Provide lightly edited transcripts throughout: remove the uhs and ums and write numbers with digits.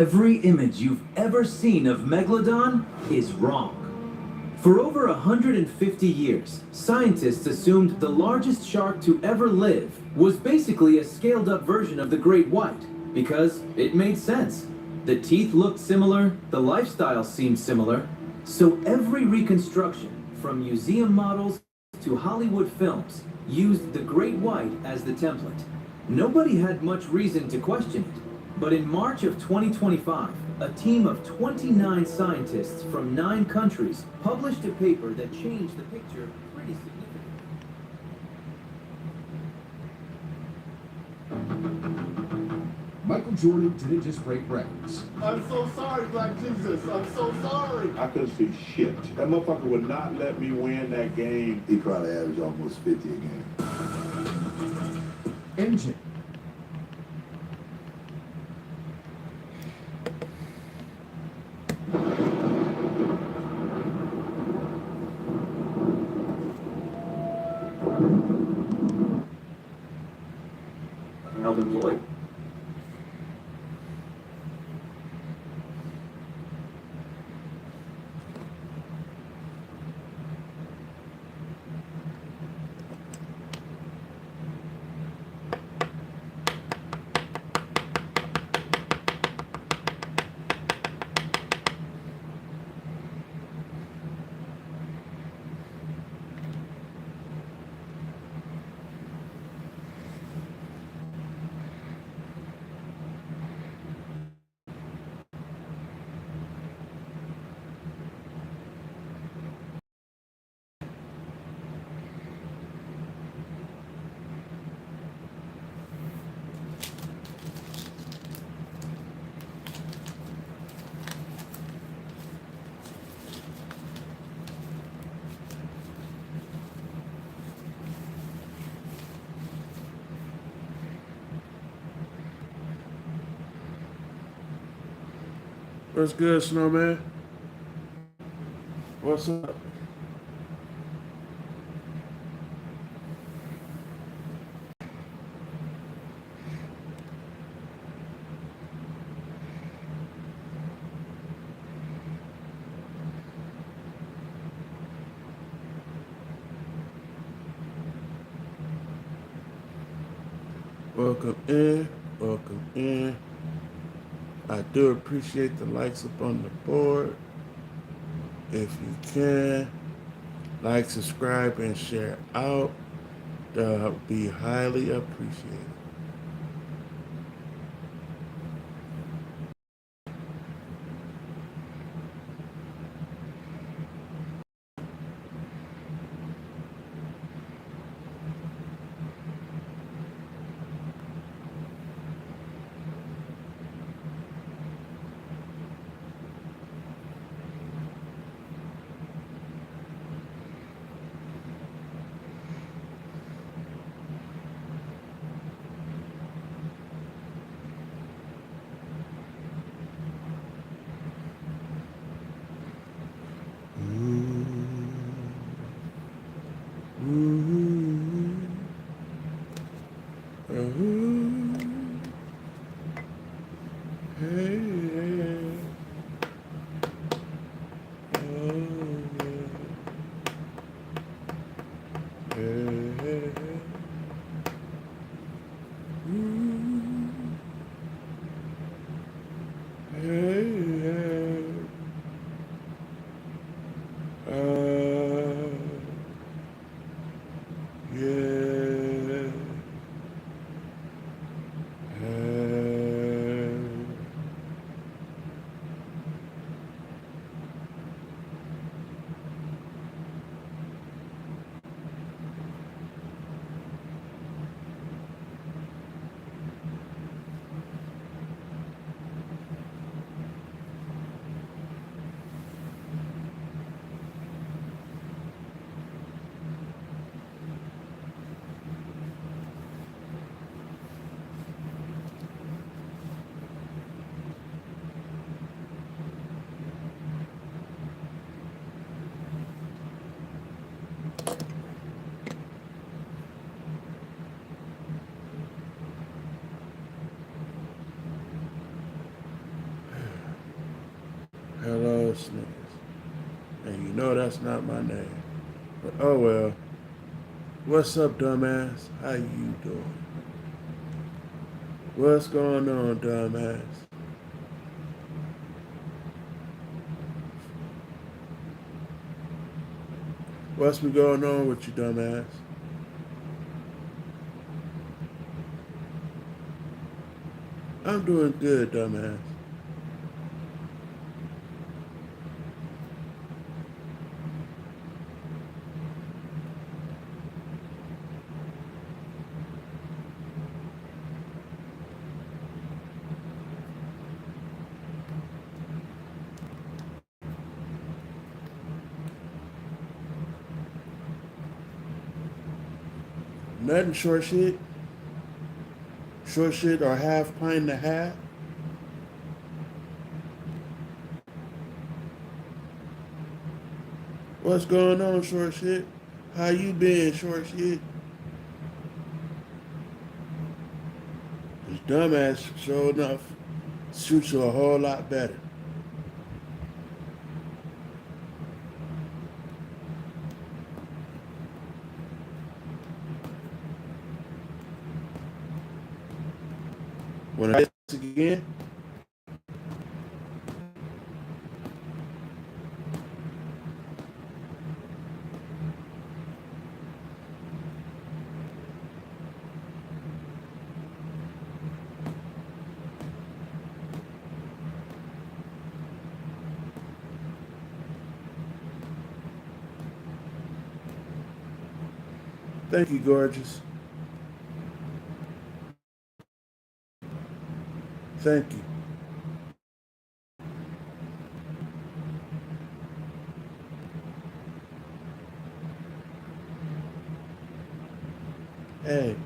Every image you've ever seen of Megalodon is wrong. For over 150 years, scientists assumed the largest shark to ever live was basically a scaled-up version of the great white, because it made sense. The teeth looked similar, the lifestyle seemed similar, so every reconstruction, from museum models to Hollywood films, used the great white as the template. Nobody had much reason to question it, but in March of 2025, a team of 29 scientists from 9 countries published a paper that changed the picture pretty significantly. Michael Jordan didn't just break records. I'm so sorry, Black Jesus. I'm so sorry. I couldn't see shit. That motherfucker would not let me win that game. He probably averaged almost 50 a game. Engine. Melvin Lloyd. What's good, Snowman? What's up? Welcome in. Welcome in. I do appreciate the likes up on the board. If you can, like, subscribe, and share out. That would be highly appreciated. And you know that's not my name. But oh well. What's up, dumbass? How you doing? What's going on, dumbass? What's been going on with you, dumbass? I'm doing good, dumbass. Nothing short shit. Short shit or half pint and a half. What's going on, short shit? How you been, short shit? This dumbass sure enough suits you a whole lot better. When I do this again, thank you, gorgeous. Thank you. Hey,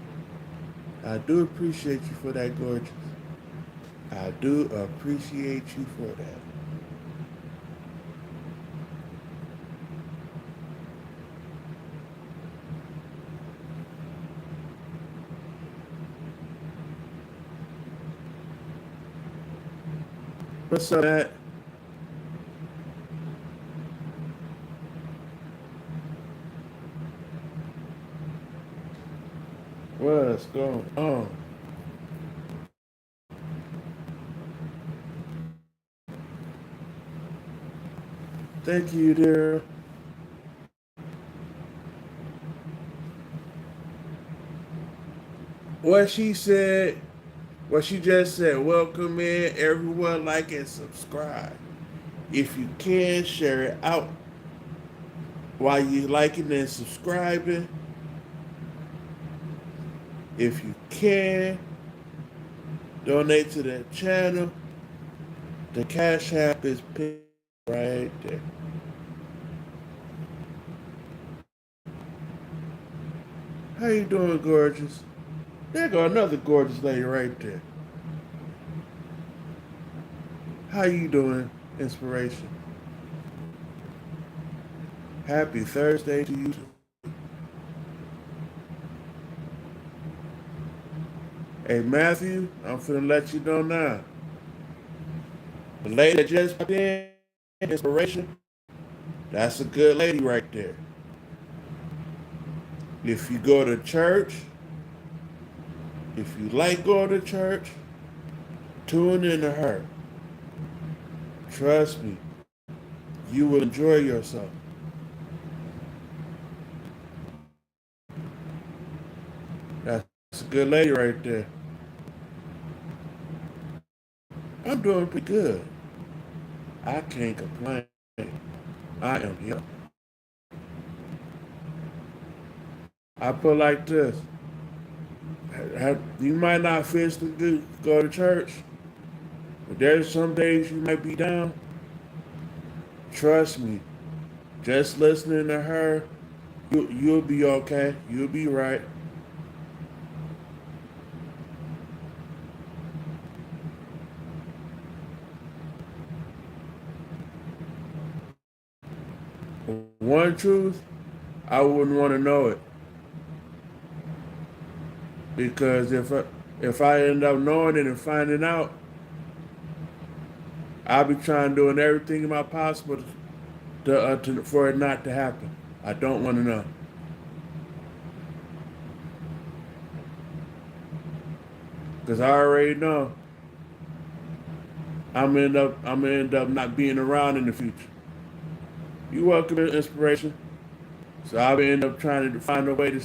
I do appreciate you for that, gorgeous. I do appreciate you for that. What's up, Matt? What's going on? Thank you, dear. What she said, what she just said, welcome in, everyone, like and subscribe. If you can, share it out while you liking and subscribing. If you can, donate to the channel. The Cash App is pinned right there. How you doing, gorgeous? There go another gorgeous lady right there. How you doing, inspiration? Happy Thursday to you. Hey, Matthew, I'm finna let you know now. The lady that just popped in, inspiration, that's a good lady right there. If you go to church, if you like going to church, tune into her. Trust me, you will enjoy yourself. That's a good lady right there. I'm doing pretty good. I can't complain. I am here. I put like this. You might not physically go to church, but there's some days you might be down. Trust me, just listening to her, you'll be okay. You'll be right. One truth, I wouldn't want to know it. Because if I end up knowing it and finding out, I'll be trying doing everything in my possible for it not to happen. I don't want to know. Because I already know I'm gonna end up not being around in the future. You welcome to inspiration. So I'll end up trying to find a way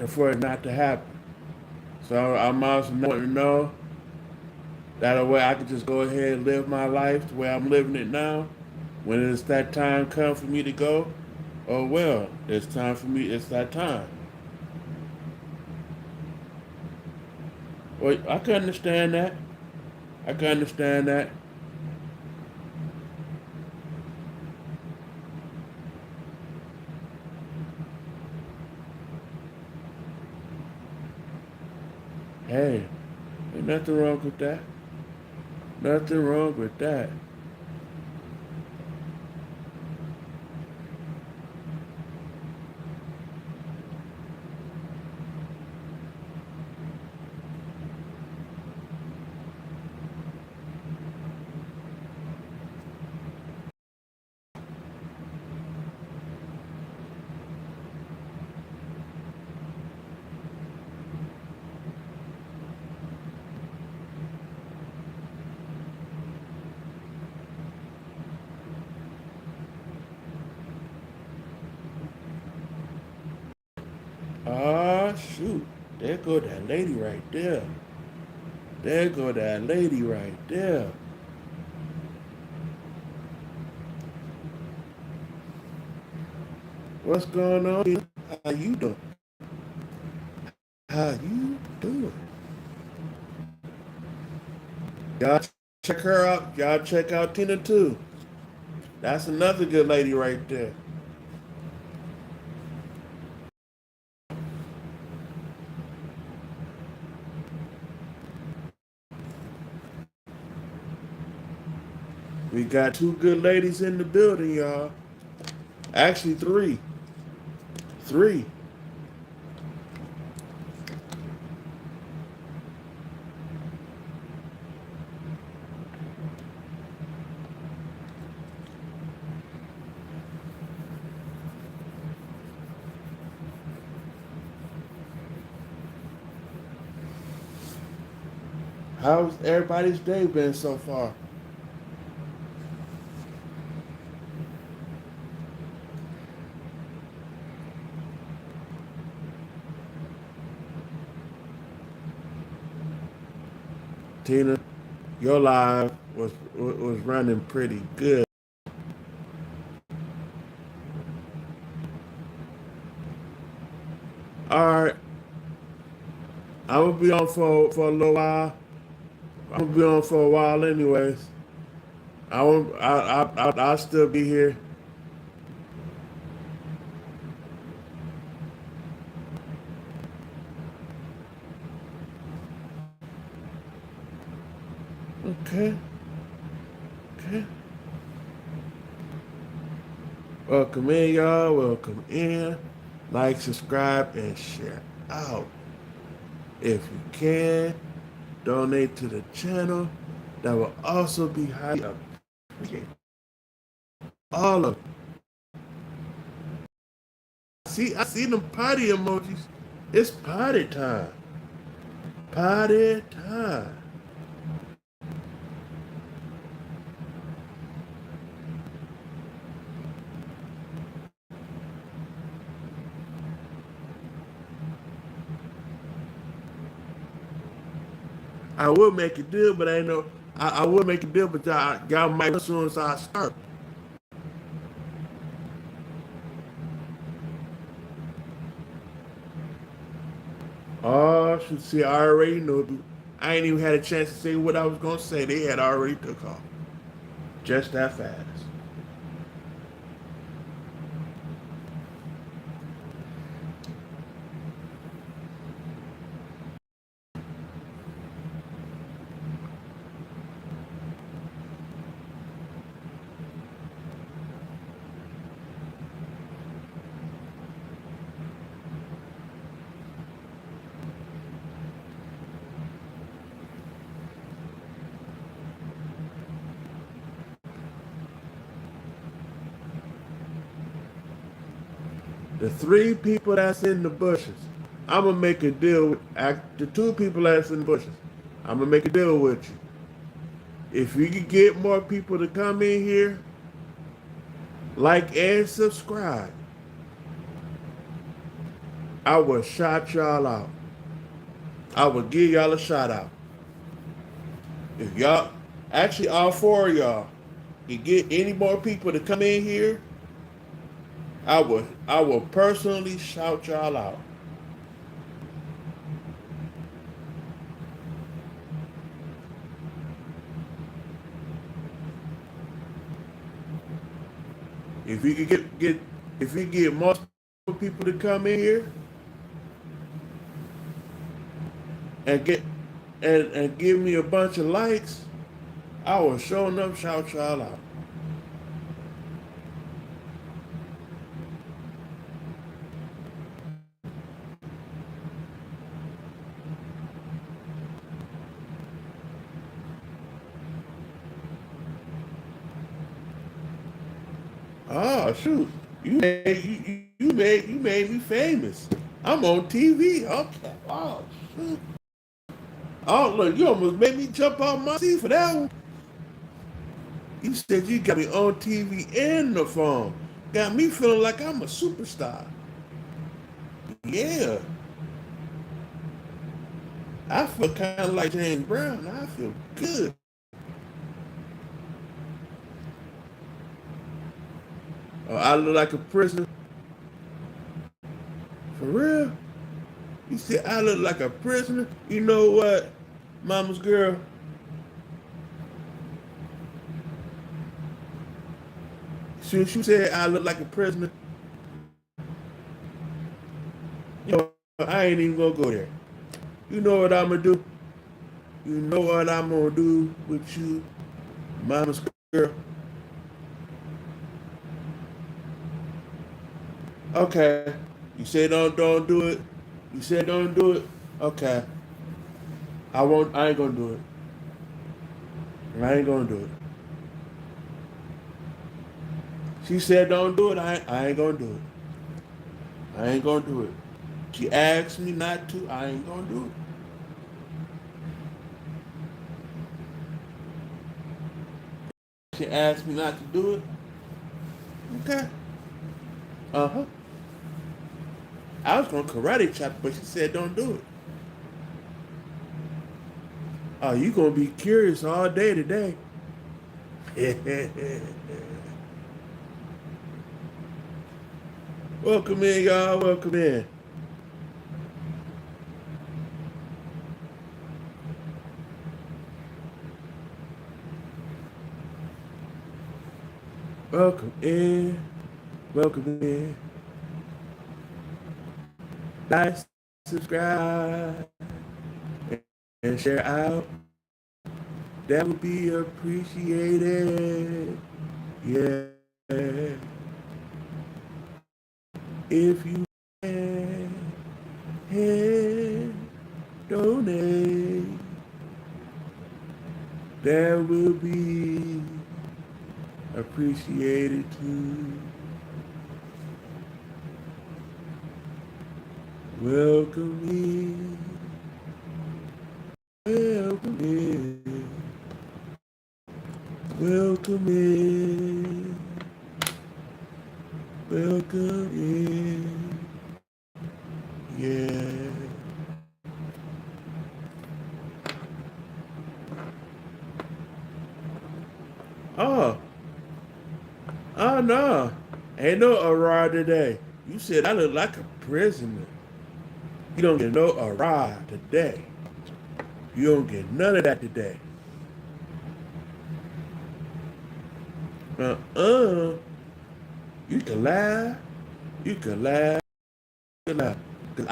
for it not to happen. So I'm also wanting to know that way I can just go ahead and live my life the way I'm living it now. When it's that time come for me to go, oh well, it's time for me. It's that time. Well, I can understand that. I can understand that. Hey, ain't nothing wrong with that. Nothing wrong with that. Ah, shoot. There go that lady right there. There go that lady right there. What's going on? How you doing? How you doing? Y'all check her out. Y'all check out Tina too. That's another good lady right there. We got two good ladies in the building, y'all. Actually, three. Three. How's everybody's day been so far? Tina, your live was running pretty good. All right, I'm gonna be on for a little while. I'm gonna be on for a while, anyways. I'll still be here. Okay. Okay. Welcome in, y'all. Welcome in. Like, subscribe, and share out. If you can, donate to the channel. That will also be highly appreciated. All of it. I see them party emojis. It's party time. Party time. I would make a deal, but I know I would make a deal, but y'all might as soon as I start. Oh, should see, I already know. I ain't even had a chance to say what I was gonna say. They had already took off. Just that fast. The 3 people that's in the bushes, I'm gonna make a deal with the 2 people that's in the bushes. I'm gonna make a deal with you. If you can get more people to come in here, like and subscribe, I will shout y'all out. I will give y'all a shout out. If y'all, actually all 4 of y'all, can get any more people to come in here, I will personally shout y'all out. If you could get more people to come in here and give me a bunch of likes, I will show enough shout y'all out. Oh shoot! You made me famous. I'm on TV. Okay. Oh shoot! Oh look, you almost made me jump out my seat for that one. You said you got me on TV and the phone. Got me feeling like I'm a superstar. Yeah. I feel kind of like James Brown. I feel good. Oh, I look like a prisoner. For real? You said I look like a prisoner? You know what, mama's girl? She said I look like a prisoner. You know, I ain't even gonna go there. You know what I'm gonna do? You know what I'm gonna do with you, mama's girl? Okay. You said don't do it. You said don't do it. Okay. I ain't gonna do it. I ain't gonna do it. She said don't do it. I ain't gonna do it. I ain't gonna do it. She asked me not to. I ain't gonna do it. She asked me not to do it. Okay. Uh-huh. I was gonna karate chop, but she said don't do it. Oh, you gonna be curious all day today. Welcome in, y'all. Welcome in. Welcome in. Welcome in. Like, subscribe, and share out. That would be appreciated. Yeah. If you can, donate. That will be appreciated too. Welcome in. Welcome in. Welcome in. Welcome in. Yeah. Oh no. Ain't no Aurora today. You said I look like a prisoner. You don't get no Aurora today. You don't get none of that today. You can laugh. You can laugh. You can laugh. Cause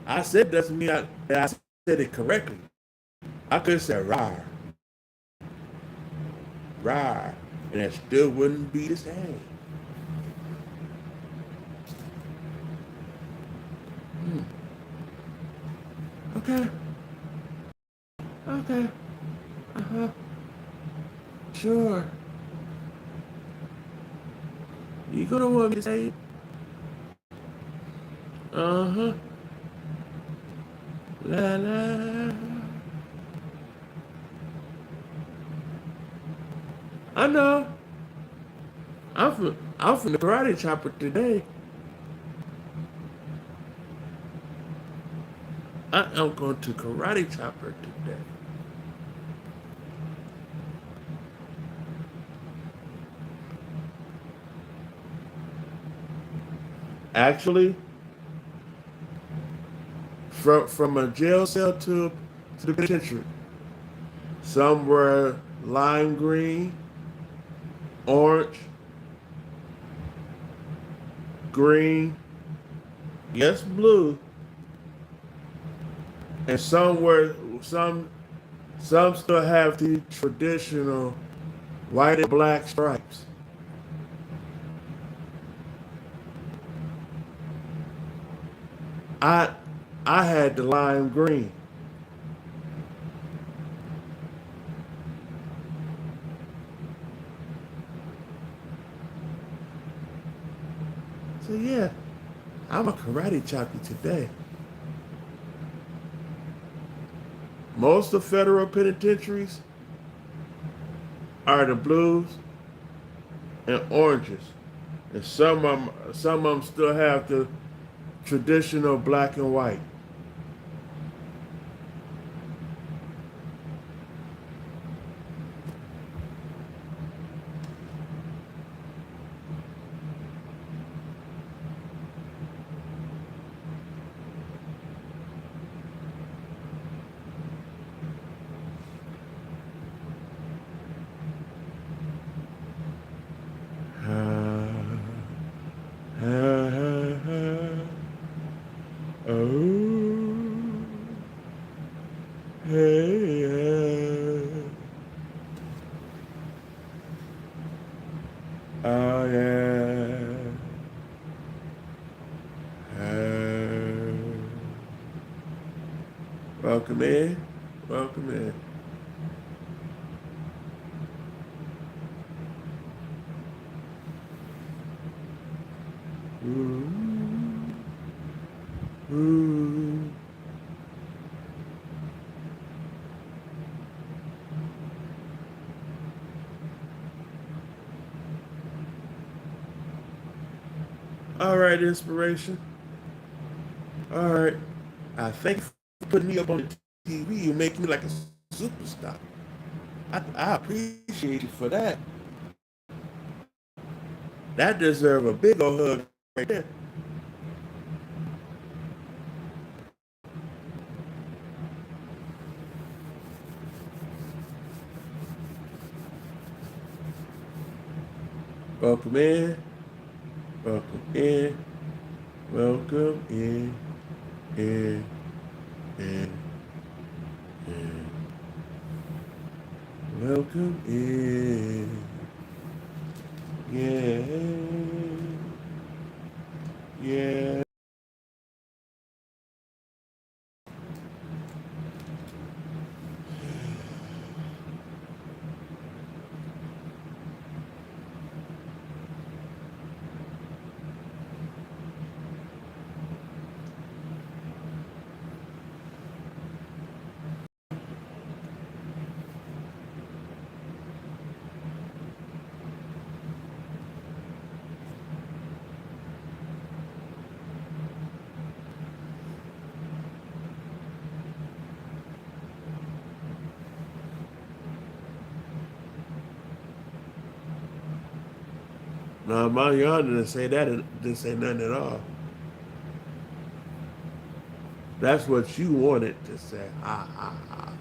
I said that doesn't mean that I said it correctly. I could have said rar. Rar. And that still wouldn't be the same. Okay. Okay. Uh-huh. Sure. You gonna want me to say it? Uh-huh. La la. I know. I'm from the karate chopper today. I am going to karate chopper today. Actually, from a jail cell to the penitentiary, some were lime green, orange, green, yes, blue, and some still have the traditional white and black stripes. I I had the lime green. So yeah, I'm a karate choppy today. Most of federal penitentiaries are the blues and oranges, and some of them still have the traditional black and white. Ah, ah, ah, ah. Oh, hey, oh yeah. Ah. Welcome in. Welcome in. Ooh, ooh. All right, inspiration. All right. I thank you for putting me up on the TV. You make me like a superstar. I appreciate you for that. That deserves a big old hug right there. Welcome in. Welcome in. Welcome in. In. In. In. Welcome in. Yeah. Yeah. No, my yard didn't say that. It didn't say nothing at all. That's what you wanted to say. Ha ha ha.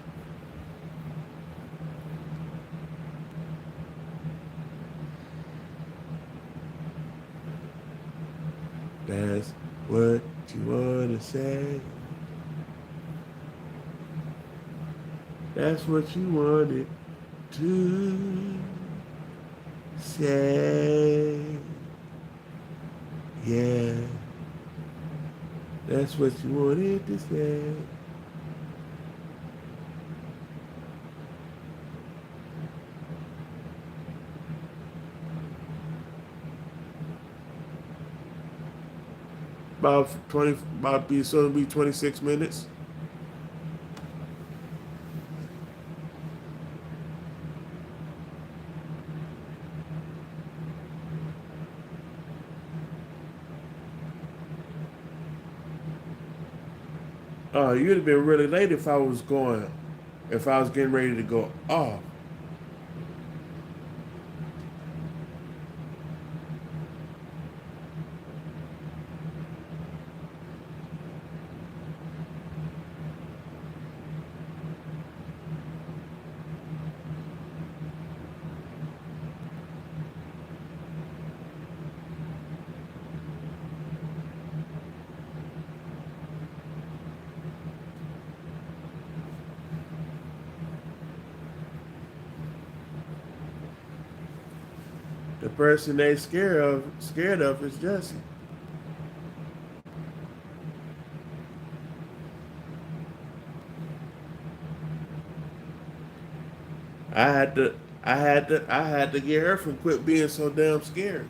That's what you want to say. That's what you wanted to say. Yeah. That's what you wanted to say. About be soon to be 26 minutes. You'd have been really late if I was getting ready to go off. The person they scared of is Jesse. I had to get her from quit being so damn scared.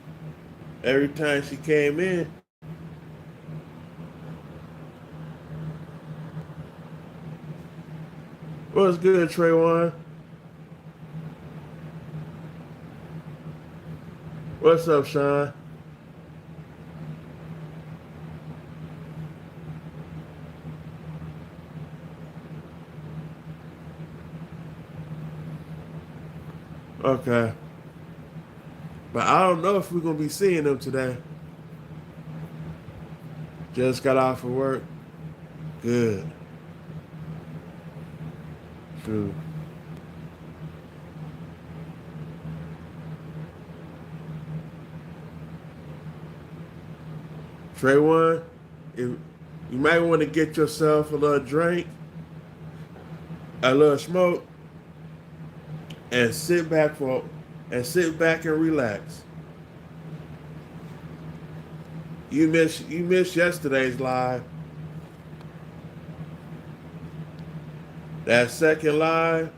Every time she came in, what's good, Trayvon? What's up, Sean? Okay. But I don't know if we're gonna be seeing them today. Just got off of work. Good. True. Trey One, if you might want to get yourself a little drink, a little smoke, and sit back and relax. You missed yesterday's live. That second live,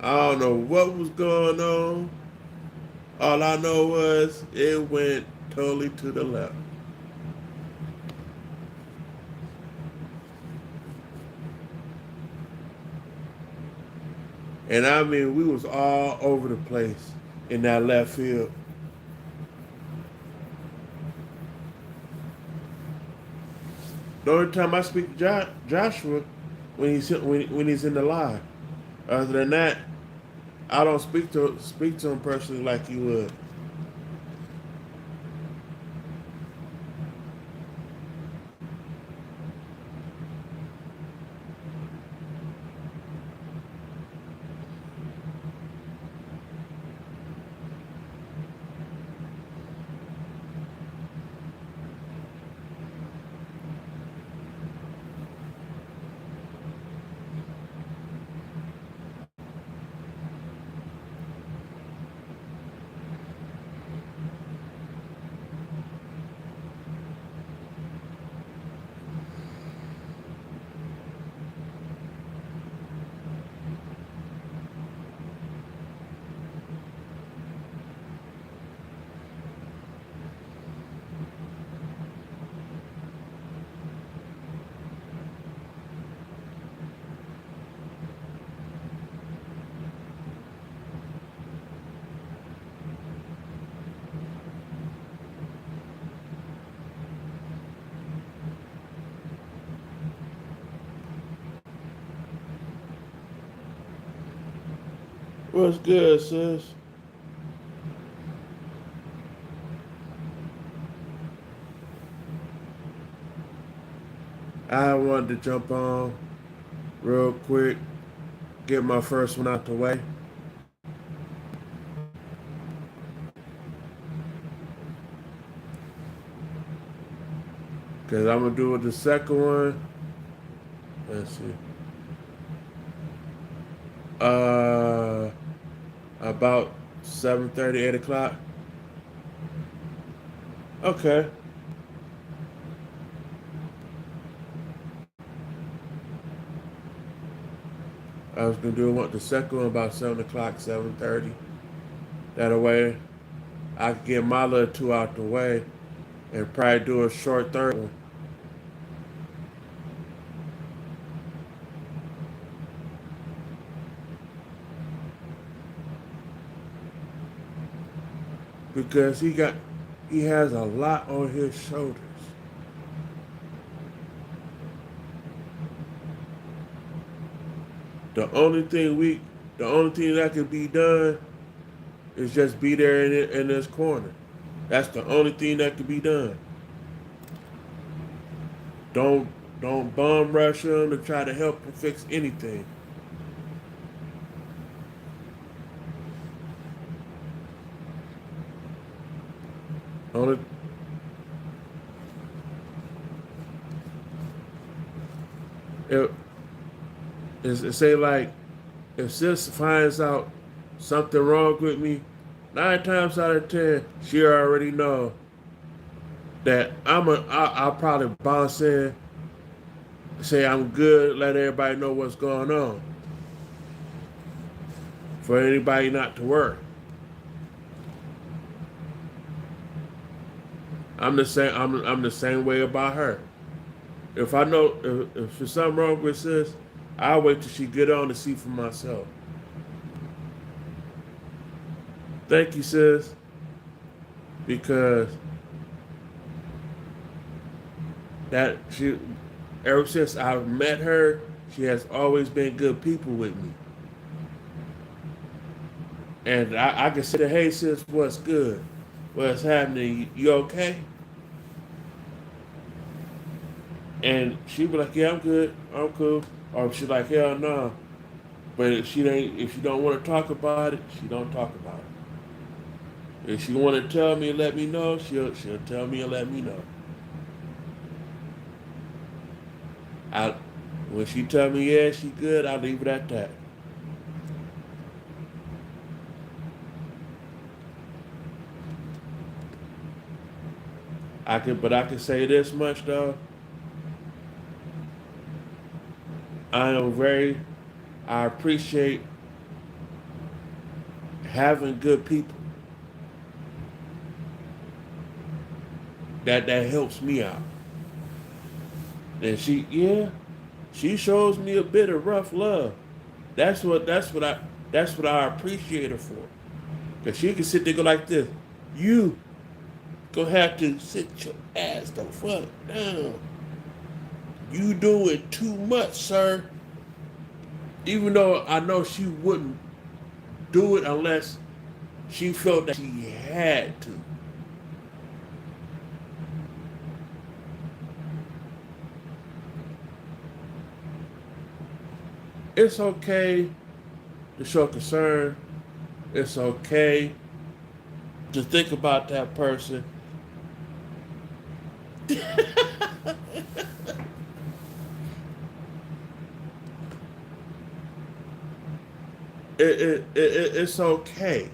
I don't know what was going on. All I know was it went totally to the left. And I mean, we was all over the place in that left field. The only time I speak to Joshua when he's in the live. Other than that, I don't speak to him personally like you would. What's good, sis? I wanted to jump on real quick, get my first one out the way. Because I'm going to do the second one. Let's see. About 7:30, 8 o'clock. Okay. I was going to do the second one about 7 o'clock, 7:30. That way, I can get my little two out the way. and probably do a short third one. Because he has a lot on his shoulders. The only thing that can be done is just be there in this corner. That's the only thing that can be done. Don't don't bum rush him to try to help him fix anything. Only it, it say like if sis finds out something wrong with me, 9 times out of 10 she already know that I'll probably bounce in, say I'm good, let everybody know what's going on, for anybody not to worry. I'm the same. I'm the same way about her. If I know if there's something wrong with sis, I'll wait till she get on to see for myself. Thank you, sis, because that she, ever since I've met her, she has always been good people with me. And I can say, hey sis, what's good? What's happening? You okay? And she be like, yeah, I'm good, I'm cool. Or she's like, hell no. But if she don't want to talk about it, she don't talk about it. If she want to tell me and let me know, she'll tell me and let me know. When she tell me yeah, she good, I'll leave it at that. I can say this much though. I appreciate having good people. That helps me out. And she shows me a bit of rough love. That's what I appreciate her for. Cause she can sit there and go like this. You gonna have to sit your ass the fuck down. You doing too much, sir. Even though I know she wouldn't do it unless she felt that she had to. It's okay to show concern. It's okay to think about that person. It's okay.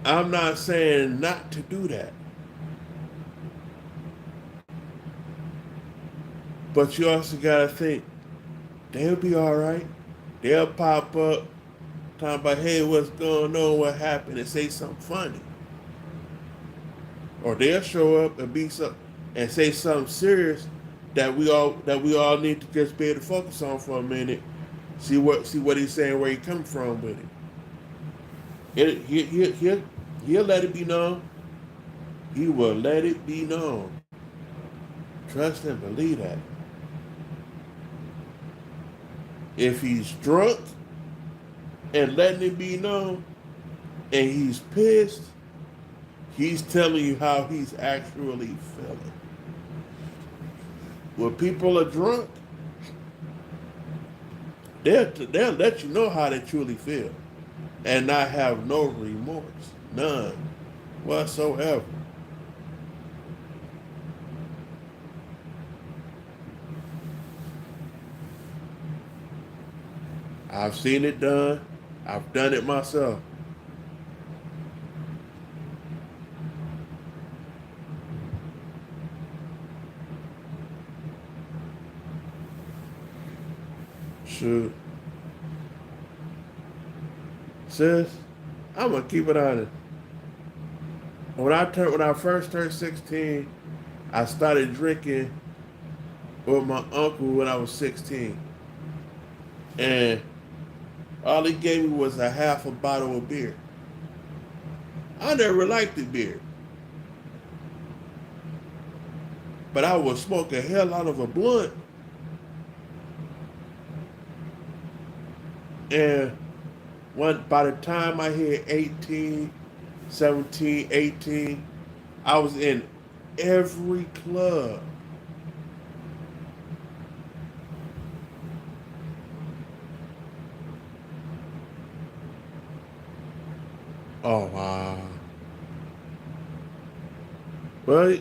I'm not saying not to do that. But you also gotta think, they'll be all right. They'll pop up, talking about, hey, what's going on, what happened, and say something funny. Or they'll show up and say something serious that we all need to just be able to focus on for a minute. See what he's saying, where he come from with it. He'll let it be known. He will let it be known. Trust and believe that. If he's drunk and letting it be known, and he's pissed, he's telling you how he's actually feeling. When people are drunk, they'll let you know how they truly feel and not have no remorse, none whatsoever. I've seen it done. I've done it myself. Shoot. Sis, I'm gonna keep it honest. when I first turned 16, I started drinking with my uncle when I was 16. And all he gave me was a half a bottle of beer. I never liked the beer. But I would smoke a hell out of a blunt. And by the time I hit 18, 17, 18, I was in every club. Oh wow. Well,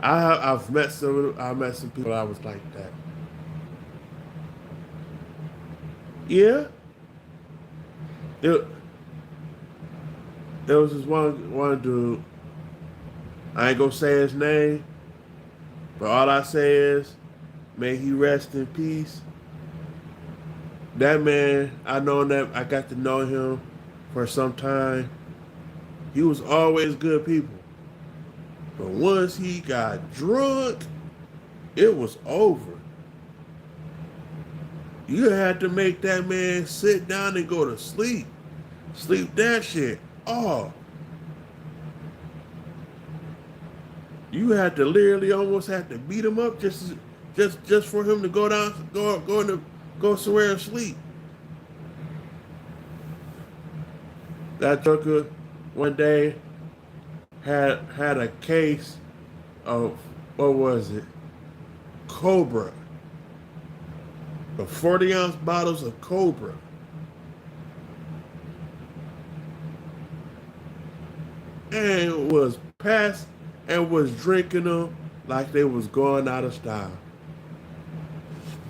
I've met some people I was like that. Yeah. There was this one dude. I ain't gonna say his name, but all I say is, may he rest in peace. That man, I got to know him for some time. He was always good people. But once he got drunk, it was over. You had to make that man sit down and go to sleep. Sleep that shit off. You had to literally almost have to beat him up just for him to go somewhere and sleep. That joker one day had a case of, what was it? Cobra. The 40-ounce bottles of Cobra. And was drinking them like they was going out of style.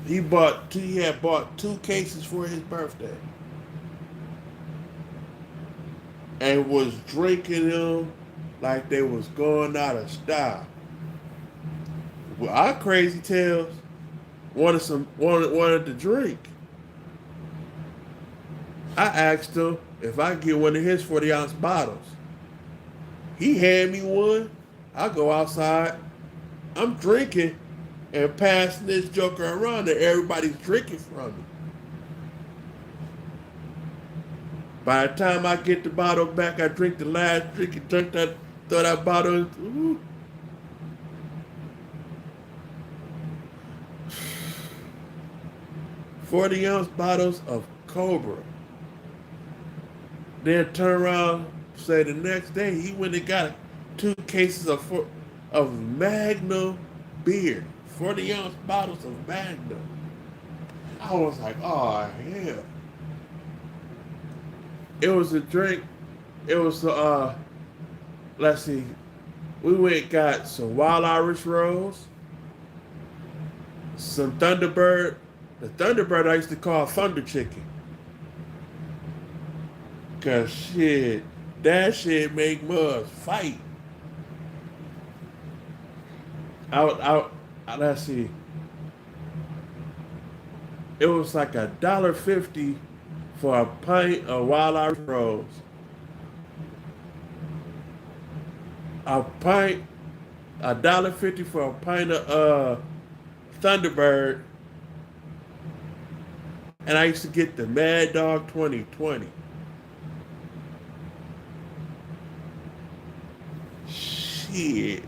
He had bought 2 cases for his birthday. And was drinking them like they was going out of style. Well, our crazy tails wanted to drink. I asked him if I could get one of his 40-ounce bottles. He had me one. I go outside. I'm drinking and passing this joker around that everybody's drinking from me. By the time I get the bottle back, I drink the last drink and throw that bottle in. Ooh. 40-ounce bottles of Cobra. Then turn around, say the next day he went and got 2 cases of Magnum beer. 40-ounce bottles of Magnum. I was like, oh yeah. It was a drink. It was let's see. We went and got some Wild Irish Rose, some Thunderbird. The Thunderbird I used to call Thunder Chicken. Cause shit, that shit make mugs fight. Let's see. It was like $1.50 for a pint of Wild Irish Rose. $1.50 for a pint of Thunderbird. And I used to get the Mad Dog 2020. Shit,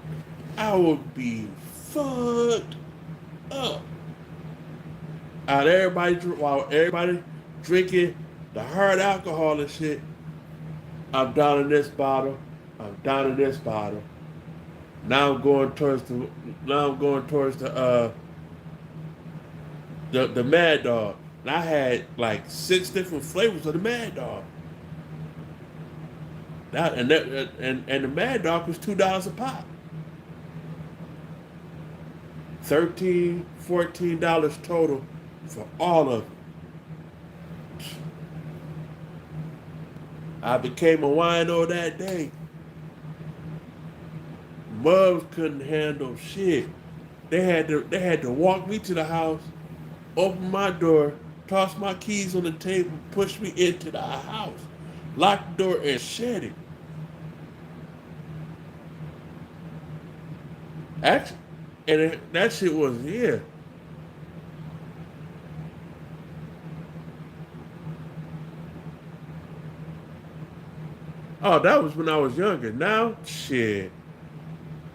I would be fucked up. While everybody drinking the hard alcohol and shit, I'm down in this bottle. I'm down in this bottle. Now I'm going towards the Mad Dog. And I had like 6 different flavors of the Mad Dog. And the Mad Dog was $2 a pop. $13, $14 total for all of them. I became a wino that day. Mubs couldn't handle shit. They had to walk me to the house, open my door, toss my keys on the table, push me into the house. locked the door, and shut it. Actually, that shit was, yeah. Oh, that was when I was younger. Now, shit.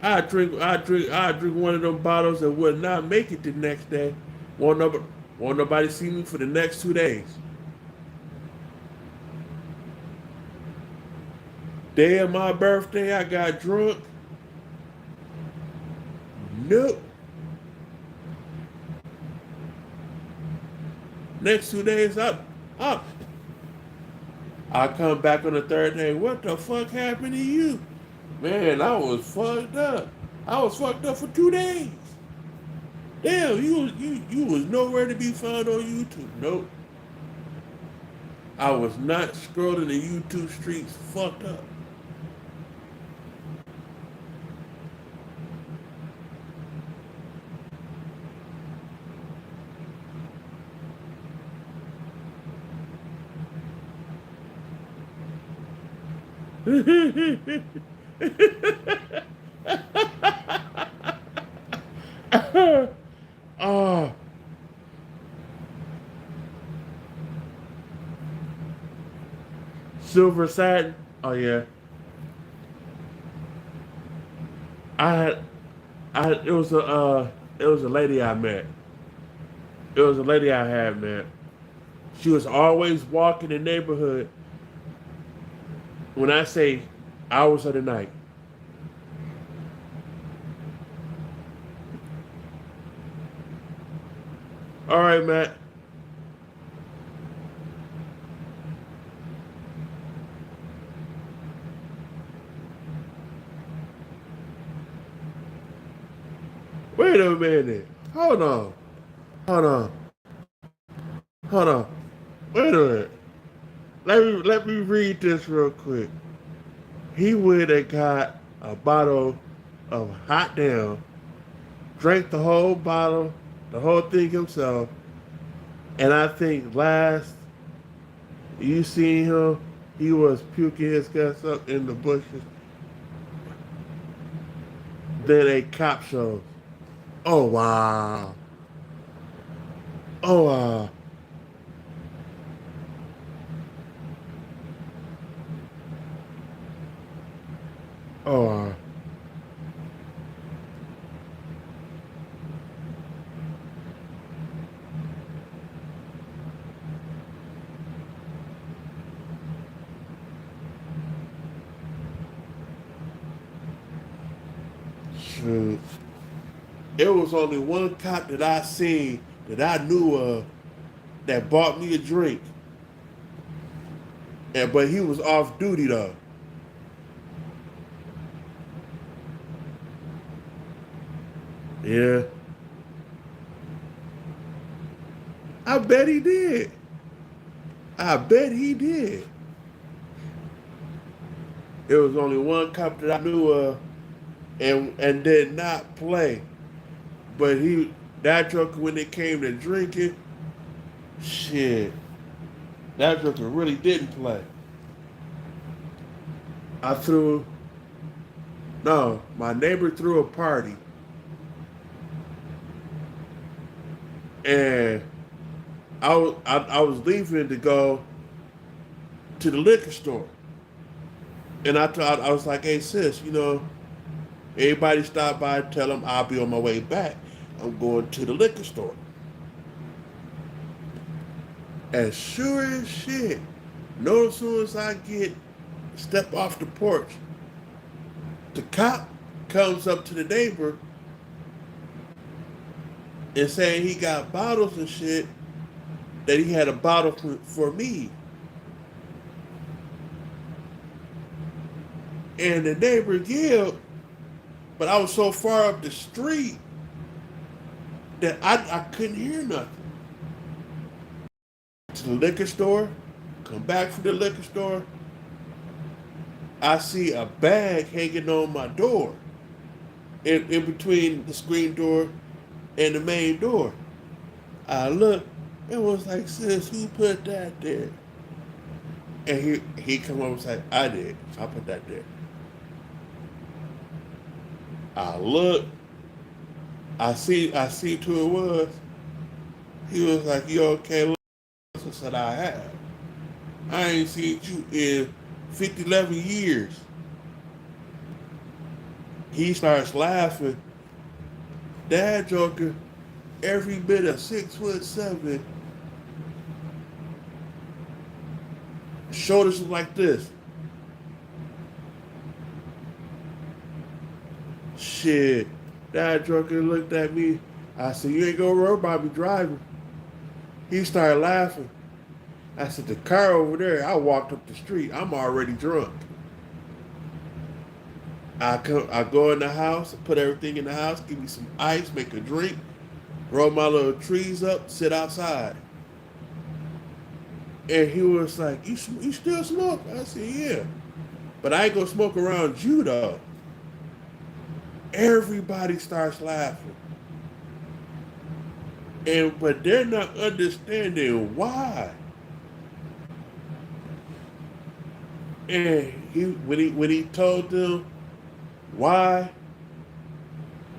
I drink one of them bottles and would not make it the next day. Won't nobody, won't nobody see me for the next 2 days. Day of my birthday, I got drunk. Nope. Next 2 days, up. I come back on the third day. What the fuck happened to you? Man, I was fucked up. I was fucked up for 2 days. Damn, you was nowhere to be found on YouTube. Nope. I was not scrolling the YouTube streets fucked up. Oh, silver satin. Oh yeah. I had, it was a lady I met. It was a lady I had met. She was always walking the neighborhood. When I say hours of the night, all right, Matt. Wait a minute. Hold on. Hold on. Hold on. Wait a minute. Let me read this real quick. He went and got a bottle of hot damn, drank the whole bottle, the whole thing himself, and I think last you seen him, he was puking his guts up in the bushes. Then a cop shows. Oh wow. Oh wow. Oh wow. Shoot. It was only one cop that I seen that I knew of that bought me a drink. But he was off duty though. Yeah. I bet he did. I bet he did. It was only one cop that I knew of and did not play. But that joker when it came to drinking, shit. That joker really didn't play. I threw no, my neighbor threw a party. And I was leaving to go to the liquor store. And I was like, hey sis, everybody stop by, tell them I'll be on my way back. I'm going to the liquor store. And sure as shit, as soon as I step off the porch, the cop comes up to the neighbor and saying he got bottles and shit, that he had a bottle for me. And the neighbor yelled, but I was so far up the street that I couldn't hear nothing. To the liquor store, come back from the liquor store, I see a bag hanging on my door, in between the screen door and the main door. I looked, it was like, sis, who put that there? And he come over and say, I did. So I put that there. I look, I see who it was. He was like, you okay? I said, I have. I ain't seen you in 11 years. He starts laughing. That joker, every bit of 6'7", shoulders like this. Shit. That joker looked at me. I said, you ain't gonna worry about me driving. He started laughing. I said, the car over there, I walked up the street. I'm already drunk. I go in the house, put everything in the house, give me some ice, make a drink, roll my little trees up, sit outside. And he was like, you still smoke? I said, yeah. But I ain't gonna smoke around you though. Everybody starts laughing. But they're not understanding why. And when he told them why,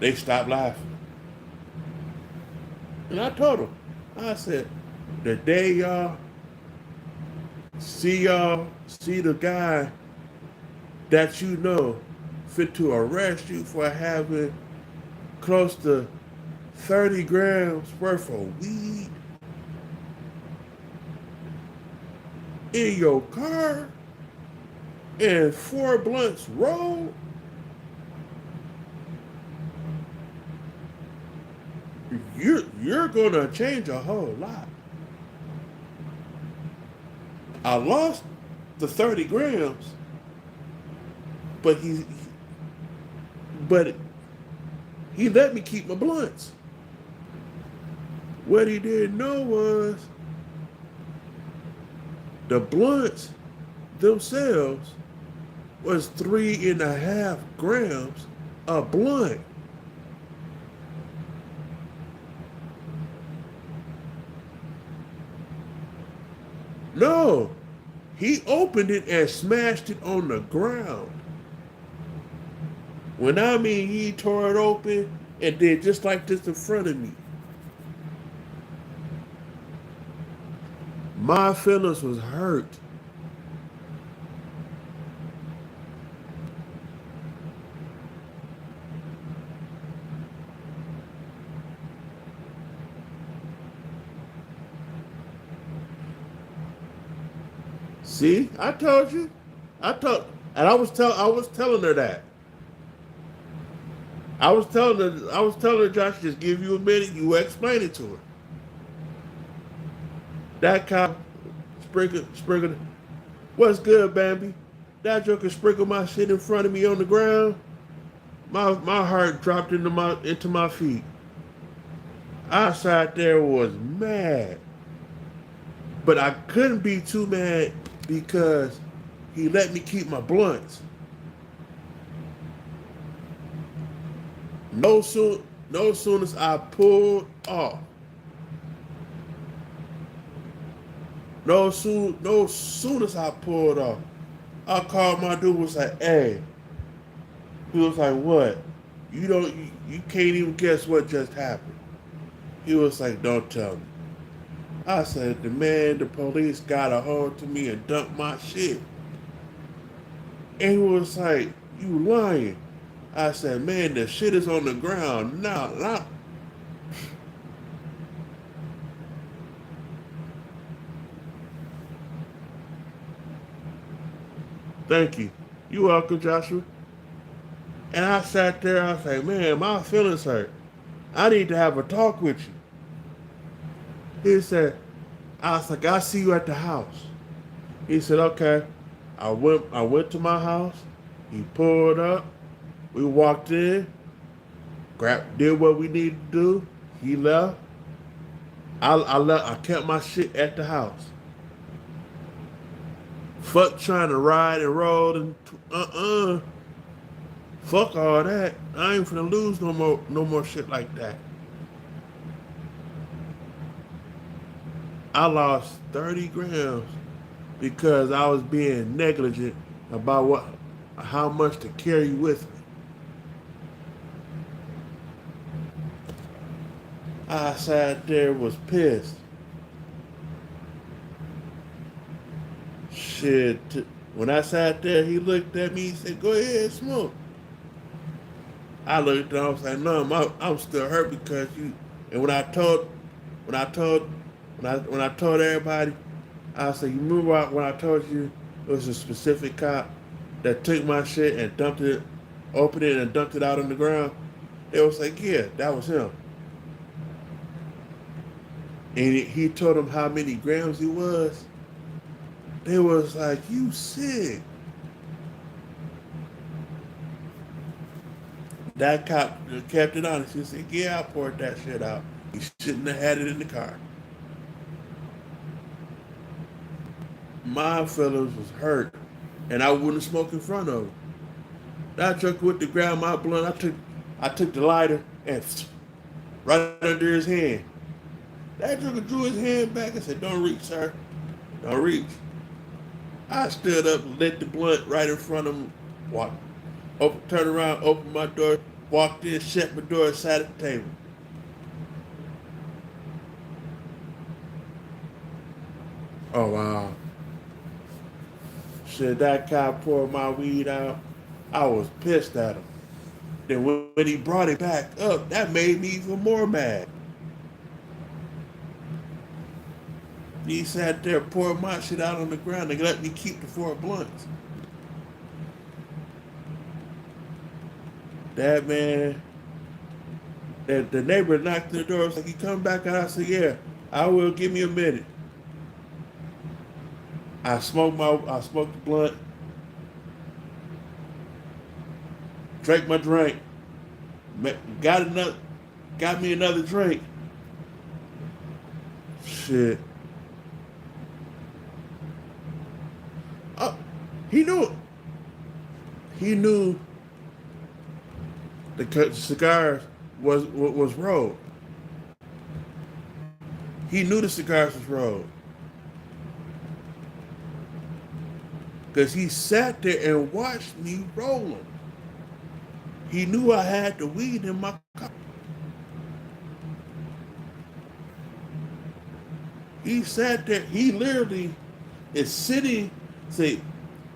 they stopped laughing. And I told them, I said, the day y'all see the guy that you know fit to arrest you for having close to 30 grams worth of weed in your car and 4 blunts rolled, you're gonna change a whole lot. I lost the 30 grams, but he let me keep my blunts. What he didn't know was the blunts themselves was 3.5 grams a blunt. No, he opened it and smashed it on the ground. When I mean he tore it open and did just like this in front of me. My feelings was hurt. See, I told you. And I was telling her that. I was telling her, Josh, just give you a minute, you explain it to her. That cop sprinkled. What's good, Bambi? That joker sprinkled my shit in front of me on the ground. My heart dropped into my feet. I sat there was mad. But I couldn't be too mad because he let me keep my blunts. No soon as I pulled off. No soon as I pulled off, I called my dude, was like, hey. He was like, what? You can't even guess what just happened. He was like, don't tell me. I said, the police got a hold to me and dumped my shit. And he was like, you lying. I said, man, the shit is on the ground now. Thank you. You're welcome, Joshua. And I sat there, I was like, man, my feelings hurt. I need to have a talk with you. He said, I was like, I'll see you at the house. He said, okay. I went to my house. He pulled up. We walked in. Did what we needed to do. He left. I kept my shit at the house. Fuck trying to ride and roll and fuck all that. I ain't finna lose no more shit like that. I lost 30 grams because I was being negligent about how much to carry with me. I sat there, was pissed. Shit. When I sat there, he looked at me and said, "Go ahead, smoke." I looked at him, I was like, "No, I'm still hurt because you." And when I told everybody, I said, "You remember when I told you it was a specific cop that took my shit and dumped it, opened it and dumped it out on the ground?" They was like, "Yeah, that was him." And he told them how many grams he was. They was like, "You sick." That cop kept it honest. He said, "Yeah, I poured that shit out. He shouldn't have had it in the car." My feelings was hurt, and I wouldn't smoke in front of him. That truck went to grab my blunt. I took the lighter and right under his hand. That trucker drew his hand back and said, "Don't reach, sir. Don't reach." I stood up, lit the blunt right in front of him, turned around, opened my door, walked in, shut my door, and sat at the table. Oh, wow. Shit, that cop poured my weed out. I was pissed at him. Then when he brought it back up, that made me even more mad. He sat there, poured my shit out on the ground and let me keep the 4 blunts. That man, the neighbor knocked on the door. Was like, "You come back out?" I said, "Yeah, I will. Give me a minute." I smoked the blunt, drank my drink, got me another drink. Shit. Oh, he knew the cigars was rolled. He knew the cigars was rolled. Because he sat there and watched me roll them. He knew I had the weed in my car. He sat there, he literally is sitting, say,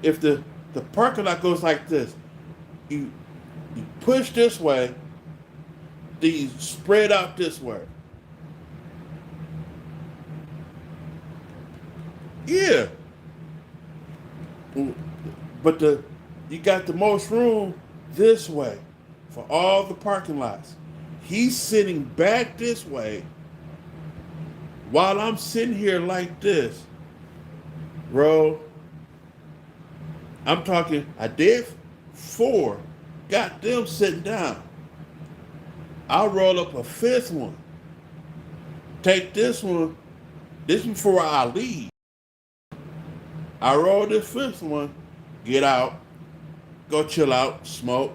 if the parking lot goes like this, you push this way, then you spread out this way. Yeah. But you got the most room this way for all the parking lots. He's sitting back this way while I'm sitting here like this. Bro, I'm talking, I did 4, got them sitting down. I'll roll up a 5th one. Take this one, this before I leave. I roll this 5th one, get out, go chill out, smoke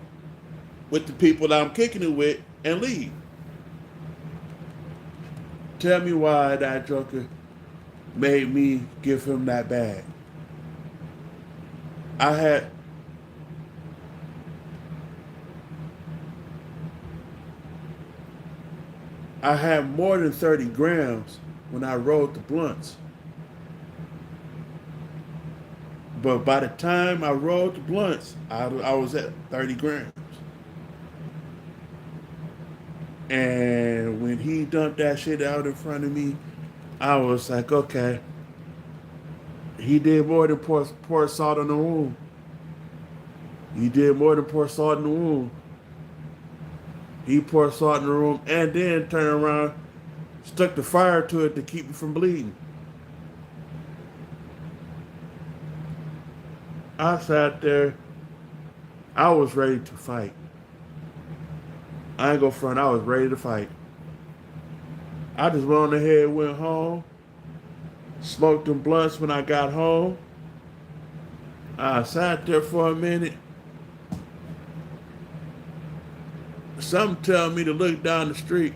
with the people that I'm kicking it with, and leave. Tell me why that joker made me give him that bag. I had more than 30 grams when I rolled the blunts. But by the time I rolled the blunts, I was at 30 grams. And when he dumped that shit out in front of me, I was like, okay. He did more than pour salt in the wound. He did more than pour salt in the wound. He poured salt in the room and then turned around, stuck the fire to it to keep it from bleeding. I sat there. I was ready to fight. I ain't gonna front. I was ready to fight. I just went on ahead, went home, smoked them blunts when I got home. I sat there for a minute. Something tell me to look down the street.